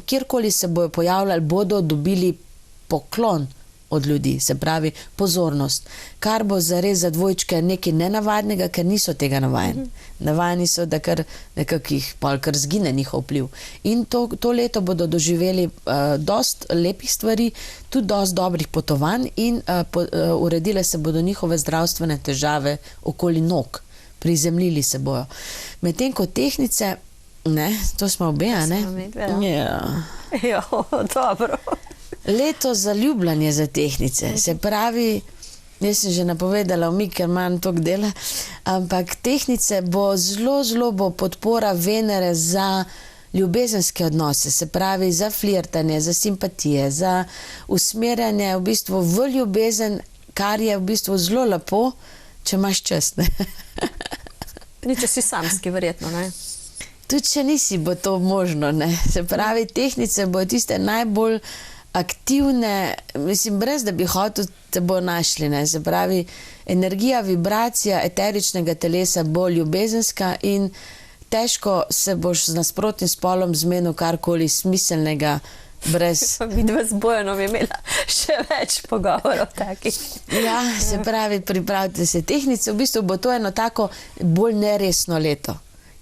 kjerkoli se bojo pojavljali, bodo dobili poklon od ljudi, se pravi pozornost, kar bo zares za dvojčke nekaj nenavadnega, ker niso tega navajeni. Navajeni so, da kar nekako jih kar zgine njihov vpliv. In to leto bodo doživeli dost lepih stvari, tudi dost dobrih potovanj in uredile se bodo njihove zdravstvene težave okoli nog. Prizemljili se bojo. Medtem ko tehnice, ne, to smo obe, a ne? Ja. Jo, dobro. Leto za ljubljanje za tehnice, se pravi, jaz sem že napovedala umik, ker imam toliko dela, ampak tehnice bo zelo bo podpora Venere za ljubezenske odnose, se pravi za flirtanje, za simpatije, za usmerjanje v bistvu v ljubezen, kar je v bistvu zelo lepo, če imaš čas, ne. Ni, če si samski, verjetno, ne? Tudi če nisi, bo to možno, ne. Se pravi, tehnice bojo tiste najbolj aktivne, mislim, brez da bi hotel, te bo našli, ne. Se pravi, energija, vibracija eteričnega telesa bo ljubezenska in težko se boš z nasprotnim spolom zmenil karkoli smiselnega brez... Vidva z Bojanom je imela še več pogovorov takih. Ja, se pravi, pripravite se tehnice, v bistvu bo to eno tako bolj neresno leto,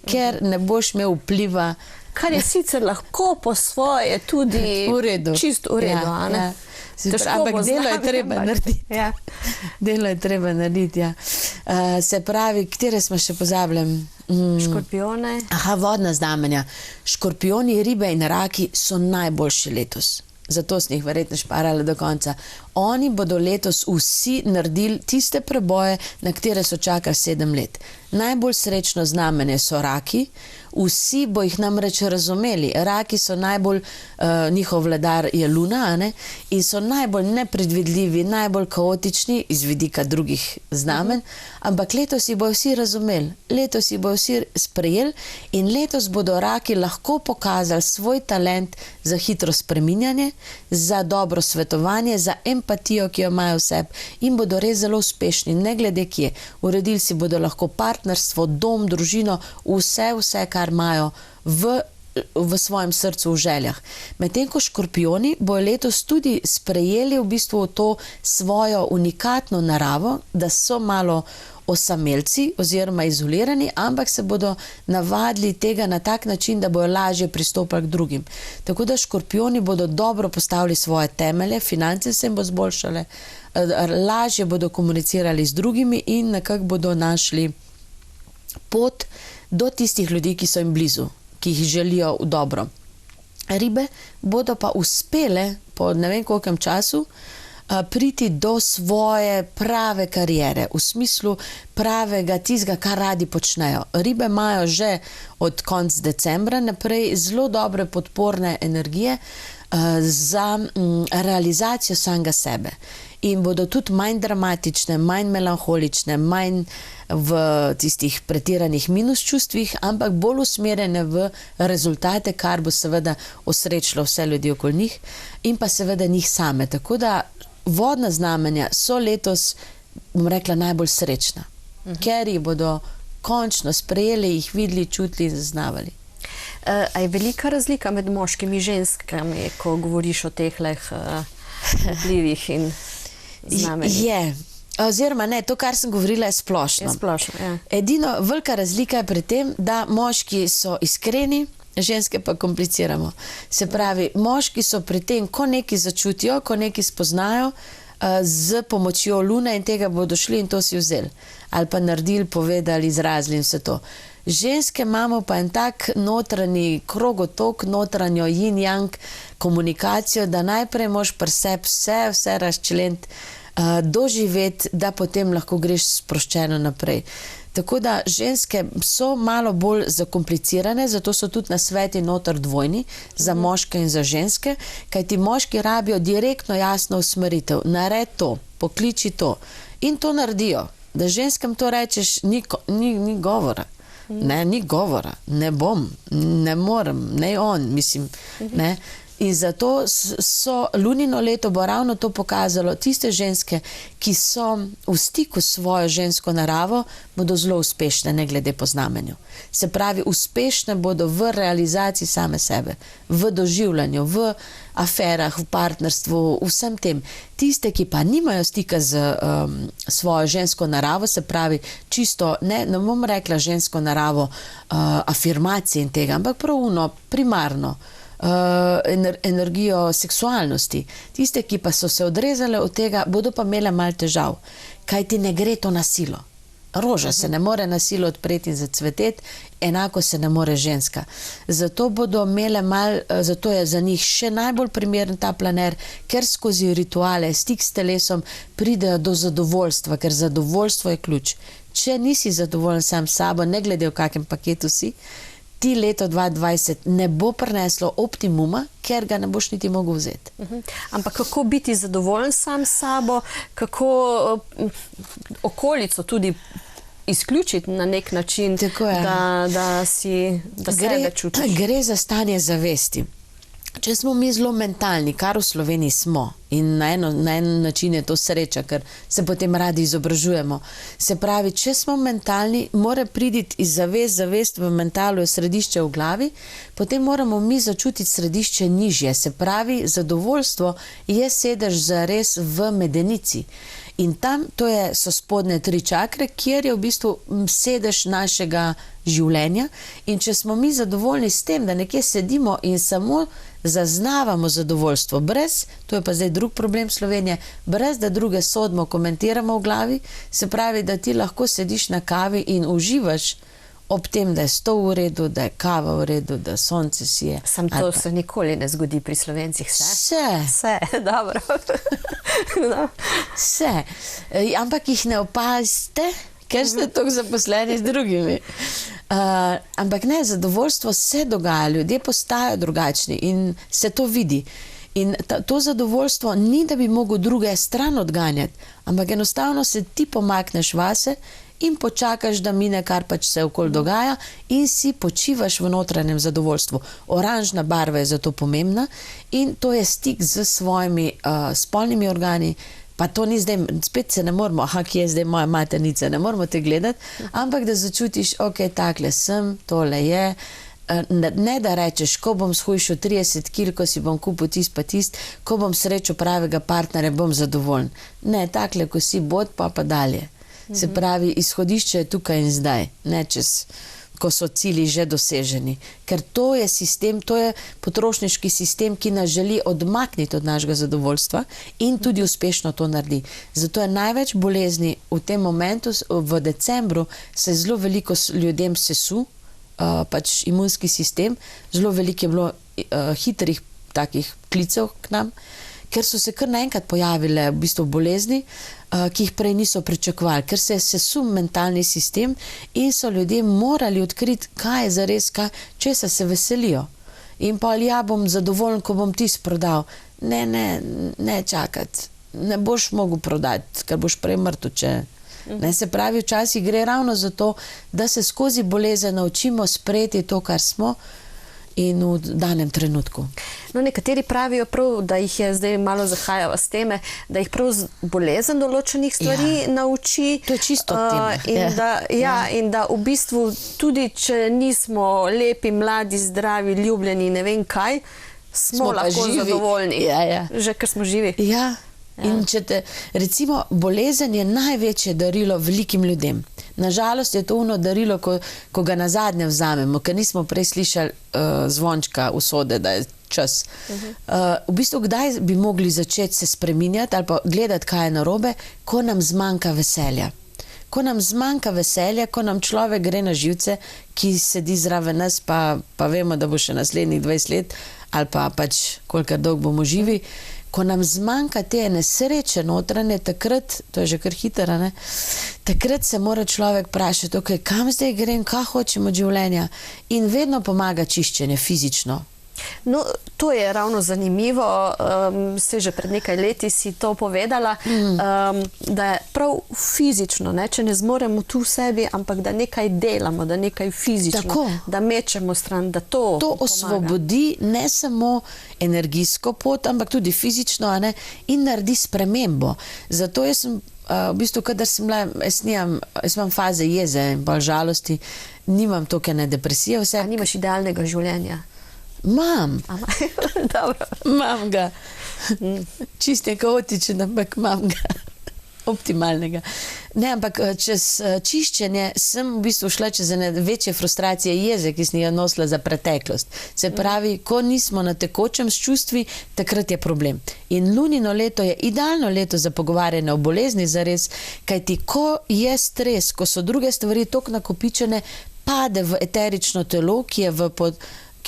ker ne boš imel vpliva. Kar je sicer lahko po svoje tudi čisto v redu, a ne? Ampak delo je treba narediti. Ja. Delo je treba narediti, ja. Se pravi, katere smo še pozabili? Škorpione. Aha, vodna znamenja. Škorpioni, ribe in raki so najboljši letos. Zato sem jih verjetno šparala do konca. Oni bodo letos vsi naredili tiste preboje, na katere so čakali 7 let. Najbolj srečno znamenje so raki, vsi bo jih namreč razumeli. Raki so najbolj, njihov vladar je Luna, a ne? In so najbolj nepredvidljivi, najbolj kaotični iz vidika drugih znamen, ampak letos jih bo vsi razumeli, letos jih bo vsi sprejeli in letos bodo raki lahko pokazali svoj talent za hitro spreminjanje, za dobro svetovanje, za empatijo, ki jo imajo v sebi in bodo res zelo uspešni, ne glede kje. Uredili si bodo lahko partnerstvo, dom, družino, vse, kar imajo v svojem srcu, v željah. Medtem ko škorpioni bojo letos tudi sprejeli v bistvu to svojo unikatno naravo, da so malo osamelci oziroma izolirani, ampak se bodo navadili tega na tak način, da bojo lažje pristopali k drugim. Tako da škorpioni bodo dobro postavili svoje temelje, finance se jim bo zboljšale, lažje bodo komunicirali z drugimi in nekako bodo našli pot do tistih ljudi, ki so jim blizu, ki jih želijo v dobro. Ribe bodo pa uspele po ne vem kolkem času priti do svoje prave kariere, v smislu pravega tistega, kar radi počnejo. Ribe imajo že od konca decembra naprej zelo dobre podporne energije za realizacijo samega sebe. In bodo tudi manj dramatične, manj melanholične, manj v tistih pretiranih minus čustvih, ampak bolj usmerjene v rezultate, kar bo seveda osrečilo vse ljudi okoli njih in pa seveda njih same. Tako da vodna znamenja so letos, bom rekla, najbolj srečna, ker jih bodo končno sprejeli, jih videli, čutili in zaznavali. A je velika razlika med moškimi in ženskami, ko govoriš o teh vplivih in znamenjih? Je. Oziroma ne, to, kar sem govorila, je splošno. Je splošno, ja. Edino velika razlika je pri tem, da moški so iskreni, ženske pa kompliciramo. Se pravi, moški so pri tem, ko nekaj začutijo, ko nekaj spoznajo, z pomočjo Lune in tega bodo šli in to si vzeli. Ali pa naredili, povedali, izrazili in vse to. Ženske imamo pa en tak notranji krogotok, notranjo yin-yang komunikacijo, da najprej moš pri sebi vse razčleniti, doživeti, da potem lahko greš sproščeno naprej. Tako da ženske so malo bolj zakomplicirane, zato so tudi nasveti noter dvojni za moške in za ženske, kajti moški rabijo direktno jasno usmeritev. Naredi to, pokliči to. In to naredijo. Da ženskam to rečeš, ni govora. Ne, ni govora. Ne bom, ne morem, ne on, mislim, ne. In zato so lunino leto bo ravno to pokazalo. Tiste ženske, ki so v stiku s svojo žensko naravo, bodo zelo uspešne, ne glede po znamenju. Se pravi, uspešne bodo v realizaciji same sebe, v doživljanju, v aferah, v partnerstvu, vsem tem. Tiste, ki pa nimajo stika z svojo žensko naravo, se pravi, čisto, ne bom rekla žensko naravo afirmacije in tega, ampak pravuno, primarno, energijo seksualnosti. Tiste, ki pa so se odrezale od tega, bodo pa imele malo težav, kaj ti ne gre to na silo. Roža se ne more na silo odpreti in zacveteti, enako se ne more ženska. Zato bodo imele zato je za njih še najbolj primeren ta planer, ker skozi rituale, stik s telesom pridejo do zadovoljstva, ker zadovoljstvo je ključ. Če nisi zadovoljen sam s sabo, ne glede v kakem paketu si, ti leto 2020 ne bo prineslo optimuma, ker ga ne boš niti mogel vzeti. Ampak kako biti zadovoljen sam s sabo, kako okolico tudi izključiti na nek način, da sebe čutiš? Gre za stanje zavesti. Če smo mi zelo mentalni, kar v Sloveniji smo, in na en način je to sreča, ker se potem radi izobražujemo. Se pravi, če smo mentalni, mora priti iz zavest v mentalu, je središče v glavi, potem moramo mi začutiti središče nižje. Se pravi, zadovoljstvo je sedež zares v medenici. In tam, so spodnje 3 čakre, kjer je v bistvu sedež našega življenja. In če smo mi zadovoljni s tem, da nekje sedimo in samo zaznavamo zadovoljstvo, to je pa zdaj drug problem Slovenije, brez da druge sodimo, komentiramo v glavi, se pravi, da ti lahko sediš na kavi in uživaš ob tem, da je stol v redu, da je kava v redu, da sonce sije. Sam to se nikoli ne zgodi pri Slovencih, Vse, dobro. No. Vse. Ampak jih ne opazite, ker ste toliko zaposleni z drugimi. Ampak ne, zadovoljstvo se dogaja, ljudje postajajo drugačni in se to vidi. In to zadovoljstvo ni, da bi mogel druge stran odganjati, ampak enostavno se ti pomakneš vase in počakaš, da mine, kar pač se okoli dogaja, in si počivaš v notranjem zadovoljstvu. Oranžna barva je zato pomembna in to je stik z svojimi spolnimi organi. Pa to ni zdaj, spet se ne moramo, kje je zdaj moja maternica, ne moramo te gledati, ampak da začutiš, ok, takle sem, tole je, ne da rečeš, ko bom shujšal 30 kil, ko si bom kupil tist pa tist, ko bom srečal pravega partnerja, bom zadovoljen. Ne, takle, ko si bod, pa dalje. Se pravi, izhodišče je tukaj in zdaj, ne čez, ko so cilji že doseženi. Ker to je sistem, to je potrošniški sistem, ki nas želi odmakniti od našega zadovoljstva in tudi uspešno to naredi. Zato je največ bolezni v tem momentu, v decembru, se zelo veliko ljudem sesu, pač imunski sistem, zelo veliko je bilo hitrih takih klicev k nam, ker so se kar naenkrat pojavile v bistvu bolezni, ki jih prej niso pričakovali, ker se je sesul mentalni sistem in so ljudje morali odkriti, kaj je zares, česa se veselijo. In pa ja, bom zadovoljen, ko bom tisto prodal. Ne čakati, ne boš mogel prodati, ker boš prej mrtev, če... Ne, se pravi, včasih gre ravno za to, da se skozi bolezen naučimo sprejeti to, kar smo, in v danem trenutku. No, nekateri pravijo prav, da jih je zdaj malo zahajala s teme, da jih prav bolezen določenih stvari nauči. To je čisto tema. In da v bistvu tudi, če nismo lepi, mladi, zdravi, ljubljeni, ne vem kaj, smo lahko zadovoljni. Že ker smo živi. Ja. In recimo, bolezen je največje darilo velikim ljudem. Nažalost je to darilo, ko ga nazadnje vzamemo, ker nismo prej slišali zvončka usode, da je čas. V bistvu, kdaj bi mogli začeti se spreminjati ali pa gledati, kaj je narobe, ko nam zmanjka veselja. Ko nam zmanjka veselja, ko nam človek gre na živce, ki sedi zraven nas, pa vemo, da bo še naslednjih 20 let ali pa pač kolikor dolgo bomo živi. Ko nam zmanjka te nesreče notranje, takrat, to je že kar hitro, ne? Takrat se mora človek vprašati, ok, kam zdaj grem, kaj hočem od življenja, in vedno pomaga čiščenje fizično. No, to je ravno zanimivo, se že pred nekaj leti si to povedala, da je prav fizično, če ne zmoremo tu v sebi, ampak da nekaj delamo, da nekaj fizično, da mečemo stran, da to pomaga. To osvobodi ne samo energijsko pot, ampak tudi fizično, in naredi spremembo. Zato jaz sem, v bistvu, kadar sem bila, jaz imam faze jeze in bolj žalosti, nimam toliko depresije, vse. A nimaš idealnega življenja? Imam. Dobro. Imam ga. Čist je kaotičen, ampak imam ga. Optimalnega. Ne, ampak čez čiščenje sem v bistvu šla čez večje frustracije jeze, ki sem jo nosila za preteklost. Se pravi, ko nismo na tekočem s čustvi, takrat je problem. In lunino leto je idealno leto za pogovarjanje o bolezni zares, kajti ko je stres, ko so druge stvari toliko nakopičene, pade v eterično telo, ki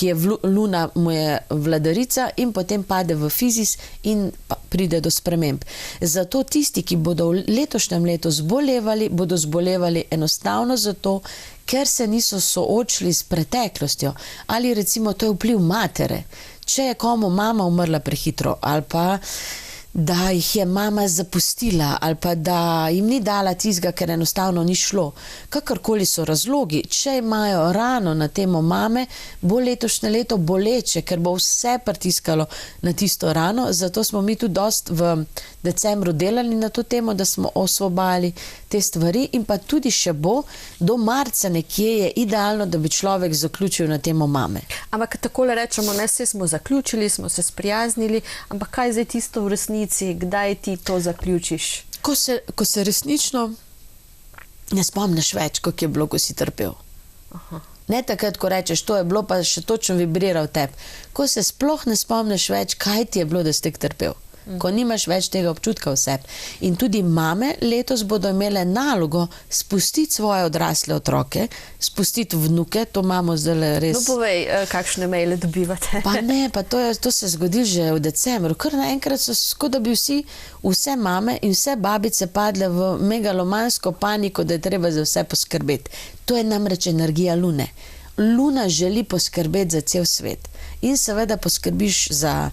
je luna mu je vladarica, in potem pade v fizis in pride do sprememb. Zato tisti, ki bodo v letošnjem letu zbolevali, bodo zbolevali enostavno zato, ker se niso soočili s preteklostjo. Ali recimo to je vpliv matere. Če je komu mama umrla prehitro, ali pa da jih je mama zapustila ali pa da jim ni dala tistega, ker enostavno ni šlo. Kakorkoli so razlogi, če imajo rano na temo mame, bo letošnje leto boleče, ker bo vse pritiskalo na tisto rano, zato smo mi tudi dost v decembru delali na to temo, da smo osvobajali te stvari in pa tudi še bo do marca nekje je idealno, da bi človek zaključil na temo mame. Ampak takole rečemo, ne, se smo zaključili, smo se sprijaznili, ampak kaj zdaj tisto v resnici, kdaj ti to zaključiš? Ko se resnično ne spomniš več, kako je bilo, ko si trpel. Aha. Ne takrat, ko rečeš, to je bilo, pa še točno vibrira v tebi. Ko se sploh ne spomniš več, kaj ti je bilo, da si tako trpel. Ko nimaš več tega občutka v sebi. In tudi mame letos bodo imele nalogo spustiti svoje odrasle otroke, spustiti vnuke, to imamo zdaj res... No povej, kakšne maile dobivate? Pa ne, pa to se zgodi že v decembru. Kar naenkrat so, kot da bi vse mame in vse babice padle v megalomansko paniko, da je treba za vse poskrbeti. To je namreč energija Lune. Luna želi poskrbeti za cel svet. In seveda poskrbiš za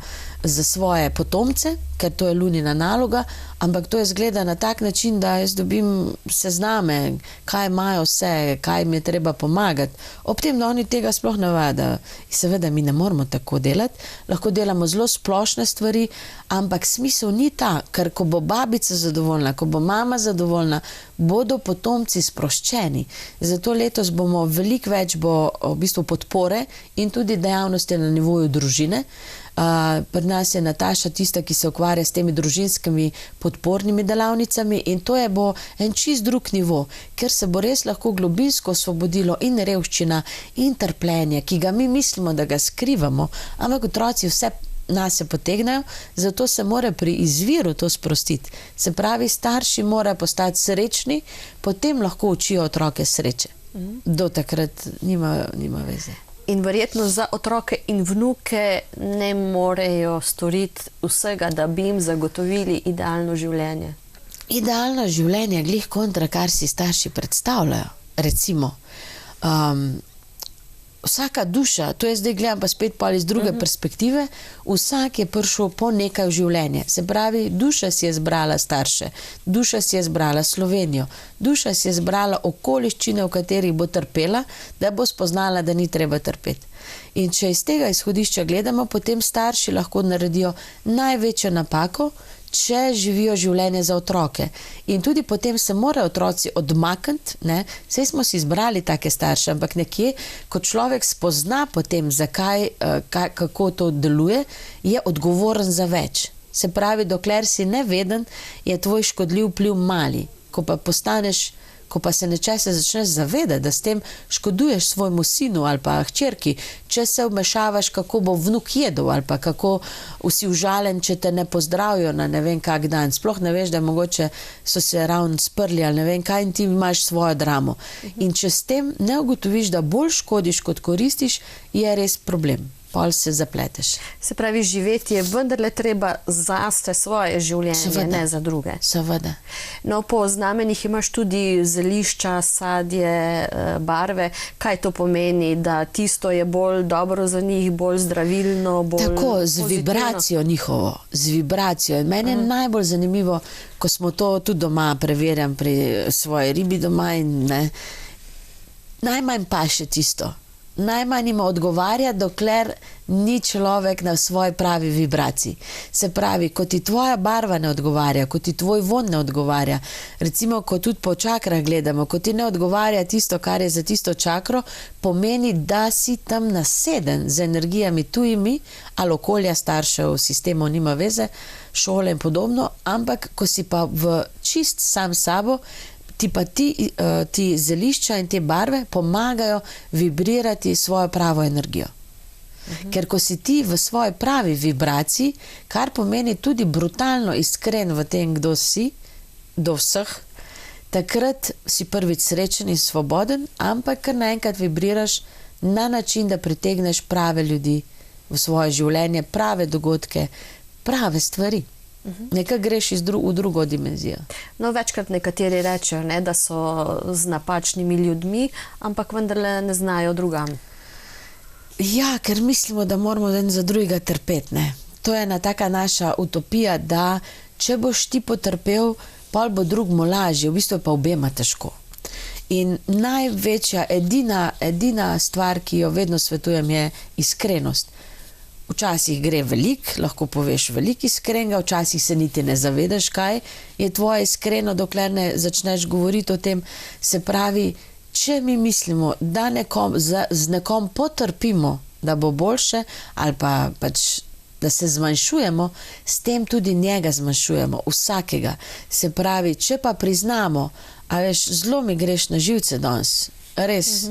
svoje potomce, ker to je Lunina naloga, ampak to je zgleda na tak način, da jaz dobim sezname, kaj imajo vse, kaj jim je treba pomagati. Ob tem, da oni tega sploh ne vedo. Seveda mi ne moramo tako delati, lahko delamo zelo splošne stvari, ampak smisel ni ta, ker ko bo babica zadovoljna, ko bo mama zadovoljna, bodo potomci sproščeni. Zato letos bomo veliko več bo v bistvu podpore in tudi dejavnosti na nivoju družine. Pri nas je Nataša tista, ki se ukvarja s temi družinskimi podpornimi delavnicami in to je bo en čist drug nivo, ker se bo res lahko globinsko osvobodilo in revščina in trpljenje, ki ga mi mislimo, da ga skrivamo, ampak otroci vse nas se potegnejo, zato se mora pri izviru to sprostiti. Se pravi, starši morajo postati srečni, potem lahko učijo otroke sreče. Do takrat nima veze. In verjetno za otroke in vnuke ne morejo storiti vsega, da bi jim zagotovili idealno življenje. Idealno življenje je glih kontra, kar si starši predstavljajo. Recimo, vsaka duša, to je zdaj gledam pa spet pa iz druge perspektive, vsak je prišel po nekaj v življenje. Se pravi, duša si je zbrala starše, duša si je zbrala Slovenijo, duša si je zbrala okoliščine, v katerih bo trpela, da bo spoznala, da ni treba trpeti. In če iz tega izhodišča gledamo, potem starši lahko naredijo največjo napako, če živijo življenje za otroke. In tudi potem se morajo otroci odmakniti, ne? Saj smo si izbrali take starše, ampak nekje, ko človek spozna potem, zakaj, kako to deluje, je odgovoren za več. Se pravi, dokler si neveden, je tvoj škodljiv vpliv mali. Ko pa se nečesa začneš zavedati, da s tem škoduješ svojemu sinu ali pa hčerki, če se vmešavaš, kako bo vnuk jedel ali pa kako si užalen, če te ne pozdravijo na ne vem kak dan. Sploh ne veš, da mogoče so se ravno sprli ali ne vem kaj in ti imaš svojo dramo. In če s tem ne ugotoviš, da bolj škodiš kot koristiš, je res problem. Pol se zapleteš. Se pravi, živeti je vendarle treba zase svoje življenje, seveda, ne za druge. Seveda. No, po znamenjih imaš tudi zelišča, sadje, barve. Kaj to pomeni, da tisto je bolj dobro za njih, bolj zdravilno, bolj tako, z pozitivno? vibracijo njihovo, z vibracijo. Meni je najbolj zanimivo, ko smo to tudi doma, preverjam pri svoji ribi doma in ne, najmanj paše tisto. Najmanj ima odgovarja, dokler ni človek na svoji pravi vibraciji. Se pravi, ko ti tvoja barva ne odgovarja, ko ti tvoj von ne odgovarja, recimo, ko tudi po čakrah gledamo, ko ti ne odgovarja tisto, kar je za tisto čakro, pomeni, da si tam naseden z energijami tujimi, ali okolja staršev, sistemov nima veze, šole in podobno, ampak ko si pa v čist sam sabo, ti pa ti zelišča in te barve pomagajo vibrirati svojo pravo energijo. Ker ko si ti v svoji pravi vibraciji, kar pomeni tudi brutalno iskren v tem, kdo si, do vseh, takrat si prvič srečen in svoboden, ampak kar naenkrat vibriraš na način, da pritegneš prave ljudi v svoje življenje, prave dogodke, prave stvari. Nekaj greš v drugo dimenzijo. No, večkrat nekateri rečejo, ne, da so z napačnimi ljudmi, ampak vendarle ne znajo drugam. Ja, ker mislimo, da moramo en za drugega trpeti, ne. to je ena taka naša utopija, da če boš ti potrpel, pol bo drugmu lažje, v bistvu pa obema težko. In največja, edina stvar, ki jo vedno svetujem, je iskrenost. Včasih gre lahko poveš veliko iskrenega, včasih se niti ne zavedaš, kaj je tvoje iskreno, dokler ne začneš govoriti o tem. Se pravi, če mi mislimo, da z nekom potrpimo, da bo boljše, ali pa pač, da se zmanjšujemo, s tem tudi njega zmanjšujemo, vsakega. Se pravi, če pa priznamo, a veš, zelo mi greš na živce danes, res.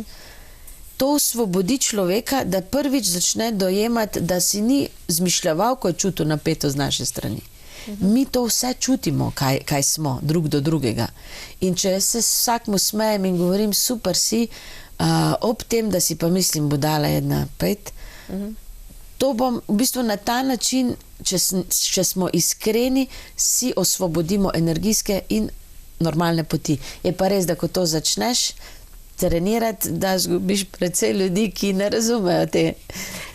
To osvobodi človeka, da prvič začne dojemati, da si ni zmišljaval, ko je čutil napeto z naše strani. Mi to vse čutimo, kaj smo, drug do drugega. In če se vsakmu smejem in govorim, super si, ob tem, da si pa mislim, budala jedna, pet, to bom v bistvu na ta način, če smo iskreni, si osvobodimo energijske in normalne poti. Je pa res, da ko to začneš trenirati, da zgubiš precej ljudi, ki ne razumejo te.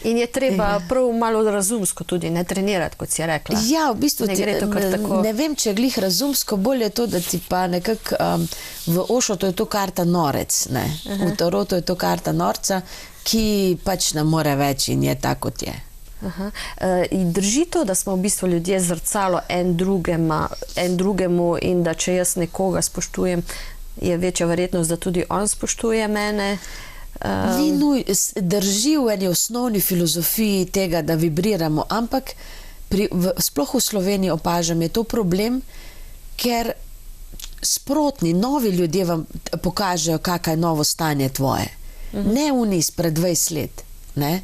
In je treba prav malo razumsko tudi ne trenirati, kot si rekla. Ja, v bistvu tako... ne vem, če glih razumsko, bolje je to, da ti pa nekako v Ošotu je to karta norec, ne? V Tarotu je to karta norca, ki pač ne more več in je tako, kot je. In drži to, da smo v bistvu ljudje zrcalo en drugemu in da če jaz nekoga spoštujem, je večja verjetnost, da tudi on spoštuje mene. Drži v eni osnovni filozofiji tega, da vibriramo, ampak sploh v Sloveniji opažam, je to problem, ker sprotni, novi ljudje vam pokažejo, kakaj je novo stanje tvoje. Ne vnis pred 20 let. Ne?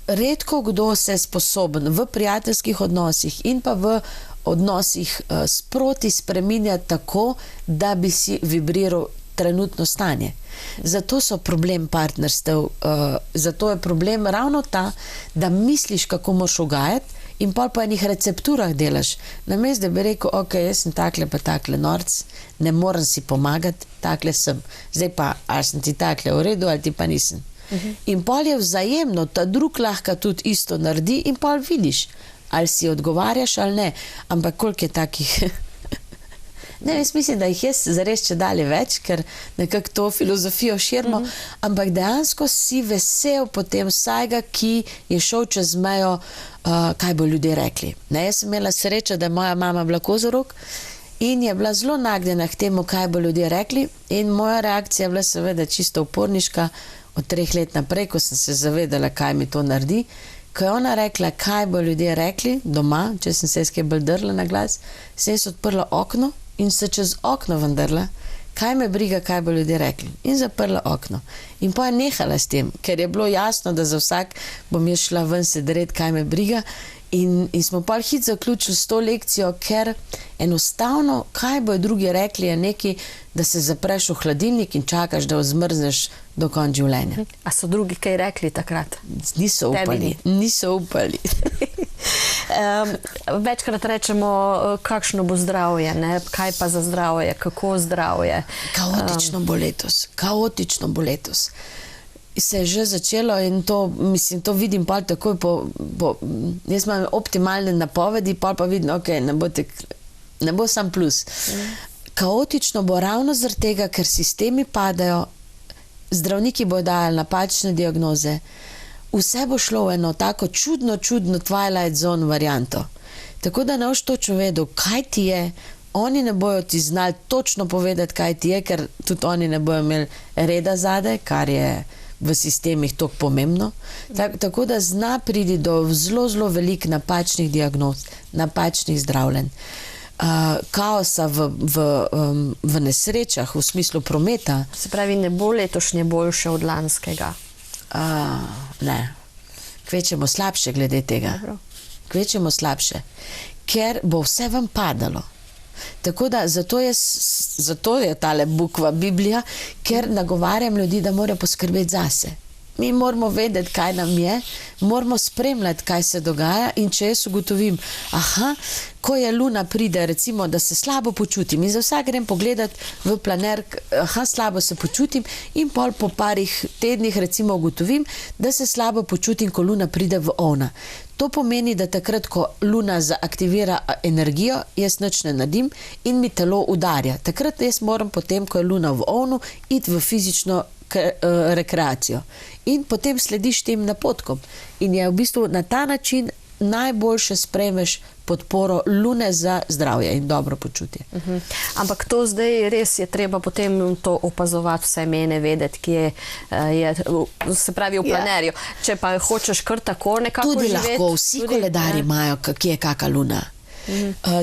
Redko kdo se je sposoben v prijateljskih odnosih in pa v odnosih sproti spreminjati tako, da bi si vibriral trenutno stanje. Zato so problem partnerstev, zato je problem ravno ta, da misliš, kako moraš ugajati in pol po enih recepturah delaš. Namesto da bi rekel, ok, jaz sem takle pa takle norc, ne morem si pomagati, takle sem. Zdaj pa, ali sem ti takle v redu, ali ti pa nisem. In pol je vzajemno, ta drug lahko tudi isto naredi in pol vidiš, ali si odgovarjaš ali ne. Ampak koliko je takih... Ne, jaz mislim, da jih je zares če dalje več, ker nekako to filozofijo širimo, ampak dejansko si vesel potem vsajga, ki je šel čez mejo, kaj bo ljudje rekli. Ne, jaz sem imela srečo, da je moja mama bila kozorog in je bila zelo nagnjena k temu, kaj bo ljudje rekli, in moja reakcija je bila seveda čisto uporniška od 3 let naprej, ko sem se zavedala, kaj mi to naredi. Ko je ona rekla, kaj bo ljudje rekli doma, če sem se skaj bolj drla na glas, sem se odprla okno in se čez okno vendrla, kaj me briga, kaj bo ljudje rekli. In zaprla okno. In pa je nehala s tem, ker je bilo jasno, da za vsak bom jaz šla ven se dret, kaj me briga. In smo pa hit zaključili s to lekcijo, ker enostavno, kaj bojo drugi rekli, je nekaj, da se zapreš v hladilnik in čakaš, da zmrzneš do konca življenja. A so drugi kaj rekli takrat? Niso upali. Večkrat rečemo, kakšno bo zdravje, ne? Kaj pa za zdravje, kako zdravje? Kaotično bo letos. Se je že začelo in to, mislim, to vidim pa takoj jaz imam optimalne napovedi, pa vidim, ok, ne bo sam plus. Kaotično bo ravno zaradi tega, ker sistemi padajo, zdravniki bodo dajali napačne diagnoze, vse bo šlo v eno tako čudno Twilight Zone varianto. Tako da ne boš točno vedel, kaj ti je, oni ne bojo ti znali točno povedati, kaj ti je, ker tudi oni ne bojo imeli reda zade, kar je v sistemih toliko pomembno. Tako da zna pridi do zelo velik napačnih diagnoz, napačnih zdravljenj. Kaosa v nesrečah, v smislu prometa. Se pravi, ne bo letošnje boljše od lanskega? Ne. Kvečemo slabše glede tega. Kvečemo slabše. Ker bo vse vam padalo. Tako da zato je tale bukva Biblija, ker nagovarjam ljudi, da morajo poskrbeti zase. mi moramo vedeti, kaj nam je, moramo spremljati, kaj se dogaja in če jaz ugotovim, ko je luna pride, recimo, da se slabo počutim in za vsak grem pogledati v planer, slabo se počutim in pol po parih tednih recimo ugotovim, da se slabo počutim, ko luna pride v ovna. To pomeni, da takrat, ko luna zaaktivira energijo, jaz nič ne naredim in mi telo udarja. Takrat jaz moram potem, ko je luna v ovnu, iti v fizično rekreacijo. In potem slediš tem napotkom. In je v bistvu na ta način najboljše sprejmeš podporo lune za zdravje in dobro počutje. Ampak to zdaj res je treba potem to opazovati, vse mene vedeti, kje je, se pravi v planerju. Če pa hočeš kar tako nekako tudi živeti... Lahko, vsi koledarji imajo, kje je kaka luna.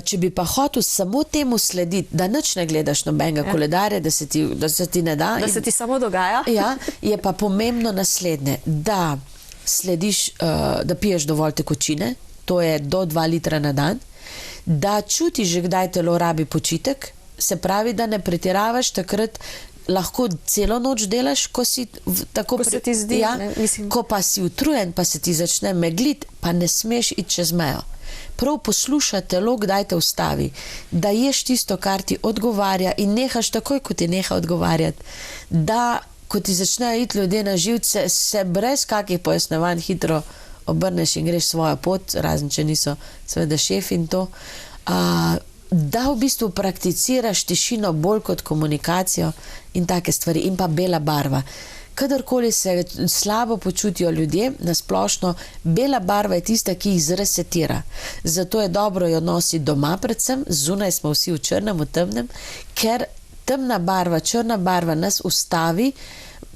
Če bi pa hotel samo temu slediti, da nič ne gledaš nobenega koledarja, da se ti ne da. Da se ti samo dogaja. Ja, je pa pomembno naslednje, da slediš, da piješ dovolj tekočine, to je do 2 litra na dan, da čutiš že kdaj telo rabi počitek, se pravi, da ne pretiravaš, takrat lahko celo noč delaš, ko si tako... Ko se ti zdi, ko pa si utrujen, pa se ti začne megliti, pa ne smeš iti čez mejo. Prav posluša telo, kdaj te ustavi, da ješ tisto, kar ti odgovarja in nehaš takoj, ko ti neha odgovarjati, da ko ti začnejo iti ljudje na živce, se brez kakih pojasnjevanj hitro obrneš in greš svojo pot, razen če niso seveda šef in to, da v bistvu prakticiraš tišino bolj kot komunikacijo in take stvari. In pa bela barva. Kadarkoli se slabo počutijo ljudje, nasplošno, bela barva je tista, ki jih zresetira. Zato je dobro jo nositi doma predvsem, zunaj smo vsi v črnem, v temnem, ker temna barva, črna barva nas ustavi,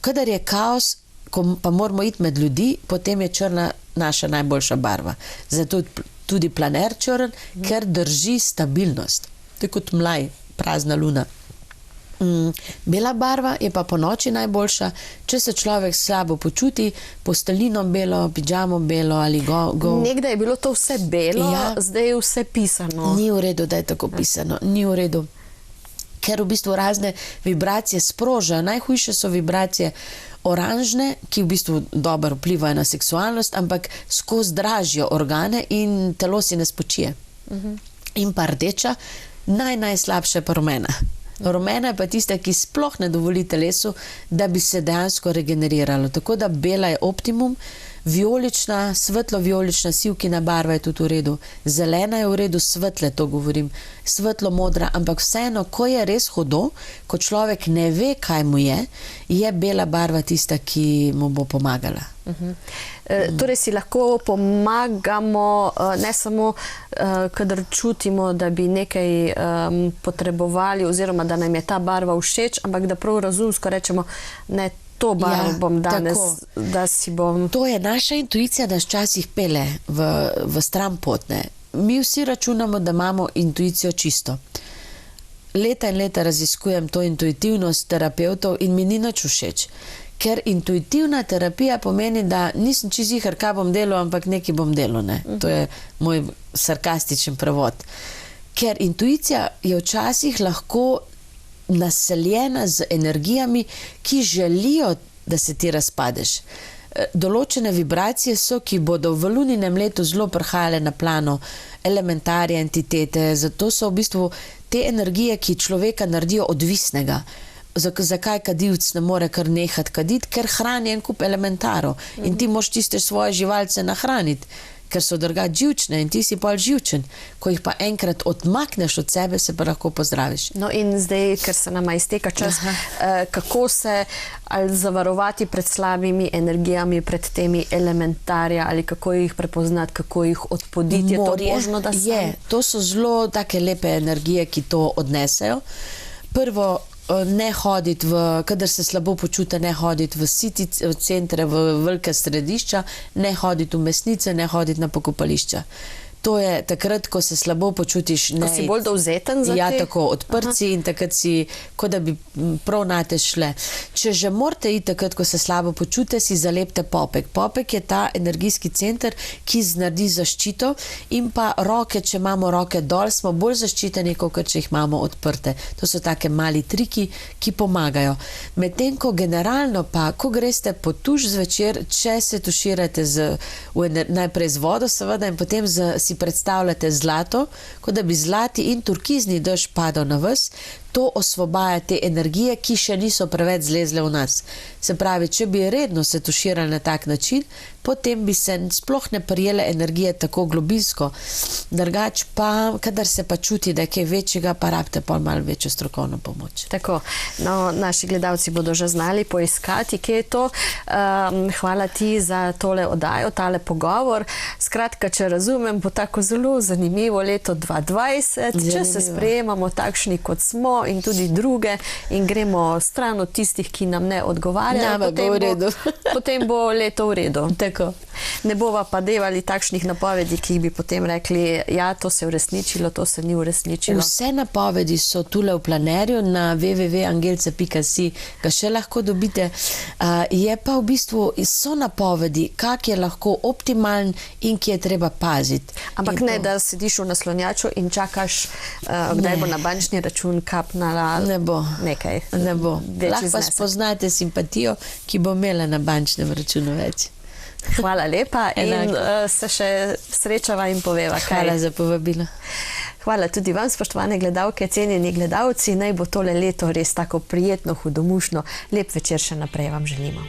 kadar je kaos, ko pa moramo iti med ljudi, potem je črna naša najboljša barva. Zato tudi planer črn, ker drži stabilnost. To je kot mlaj, prazna luna. Bela barva je pa po noči najboljša, če se človek slabo počuti, posteljino belo, pidžamo belo ali go. Nekdaj je bilo to vse belo, zdaj je vse pisano. Ni v redu, da je tako pisano, ni v redu. Ker v bistvu razne vibracije sprožajo. Najhujše so vibracije oranžne, ki v bistvu dobro vplivajo na seksualnost, ampak skozi dražijo organe in telo si ne spočije. In pa rdeča, najslabša pa rumena. Rumena je pa tista, ki sploh ne dovoli telesu, da bi se dejansko regeneriralo. Tako da bela je optimum, vijolična, svetlo-vijolična, sivkina barva je tudi v redu, zelena je v redu, svetle, to govorim, svetlo-modra, ampak vseeno, ko je res hudo, ko človek ne ve, kaj mu je bela barva tista, ki mu bo pomagala. Torej si lahko pomagamo ne samo, kadar čutimo, da bi nekaj potrebovali oziroma da nam je ta barva všeč, ampak da prav razumsko rečemo, ne, to barvo bom danes, da si bom... To je naša intuicija, da včasih pele v stran pot. Mi vsi računamo, da imamo intuicijo čisto. Leta in leta raziskujem to intuitivnost terapevtov in mi ni nič všeč. Ker intuitivna terapija pomeni, da nisem čisto, kaj bom delal, ampak nekaj bom delal. To je moj sarkastičen prevod. Ker intuicija je včasih lahko naseljena z energijami, ki želijo, da se ti razpadeš. Določene vibracije so, ki bodo v luninem letu zelo prihajale na plano elementarje entitete, zato so v bistvu te energije, ki človeka naredijo odvisnega. Zakaj kadilc ne more kar nehati kaditi? Ker hrani en kup elementarov in ti moš tiste svoje živalce nahraniti, ker so drugače živčne in ti si pol živčen. Ko jih pa enkrat odmakneš od sebe, se pa lahko pozdraviš. No in zdaj, ker se nama izteka čas, kako se zavarovati pred slabimi energijami, pred temi elementarja, ali kako jih prepoznati, kako jih odpoditi? Je to možno, da se... Je, to so zelo take lepe energije, ki to odnesejo. Prvo, ne hoditi kadar se slabo počute, ne hoditi v centre, v velike središča, ne hoditi v mesnice, ne hoditi na pokopališča. To je takrat, ko se slabo počutiš. Ko si bolj dovzeten za Ja, te? tako, odprt si in takrat si, kot da bi prav nate šle. Če že morate iti takrat, ko se slabo počute, si zalepte popek. Popek je ta energijski center, ki naredi zaščito in pa roke, če imamo roke dol, smo bolj zaščiteni, kot če jih imamo odprte. To so take mali triki, ki pomagajo. Medtem, ko generalno pa, ko greste po tuš zvečer, če se tuširate najprej z vodo seveda in potem si predstavljate zlato, kot da bi zlati in turkizni dež padal na vas, to osvobaja te energije, ki še niso preveč zlezle v nas. Se pravi, če bi redno se tuširali na tak način, potem bi se sploh ne prijele energije tako globinsko. Drugač pa, kadar se pa čuti, da je kaj večjega, pa rabite pa malo večjo strokovno pomoč. Tako, no, naši gledalci bodo že znali poiskati, kje je to. Hvala ti za tole oddajo, tale pogovor. Skratka, če razumem, bo tako zelo zanimivo leto 2020, če se sprejemamo takšni, kot smo, in tudi druge, in gremo stran od tistih, ki nam ne odgovarjajo, potem bo leto v redu. Tako. Ne bova pa devali takšnih napovedi, ki bi potem rekli, ja, to se je uresničilo, to se ni uresničilo. Vse napovedi so tule v planerju na www.angelce.si, ga še lahko dobite. Je pa v bistvu, so napovedi, kak je lahko optimalen in ki je treba paziti. Ampak ne, da sediš v naslonjaču in čakaš, kdaj bo na bančni račun kapnala nekaj. Ne bo. Lahko pa spoznate simpatijo, ki bo imela na bančnem računu več. Hvala lepa in se še srečava in poveva. Hvala za povabilo. Hvala tudi vam, spoštovane gledalke, cenjeni gledalci. Naj bo tole leto res tako prijetno, hudomušno. Lep večer še naprej vam želimo.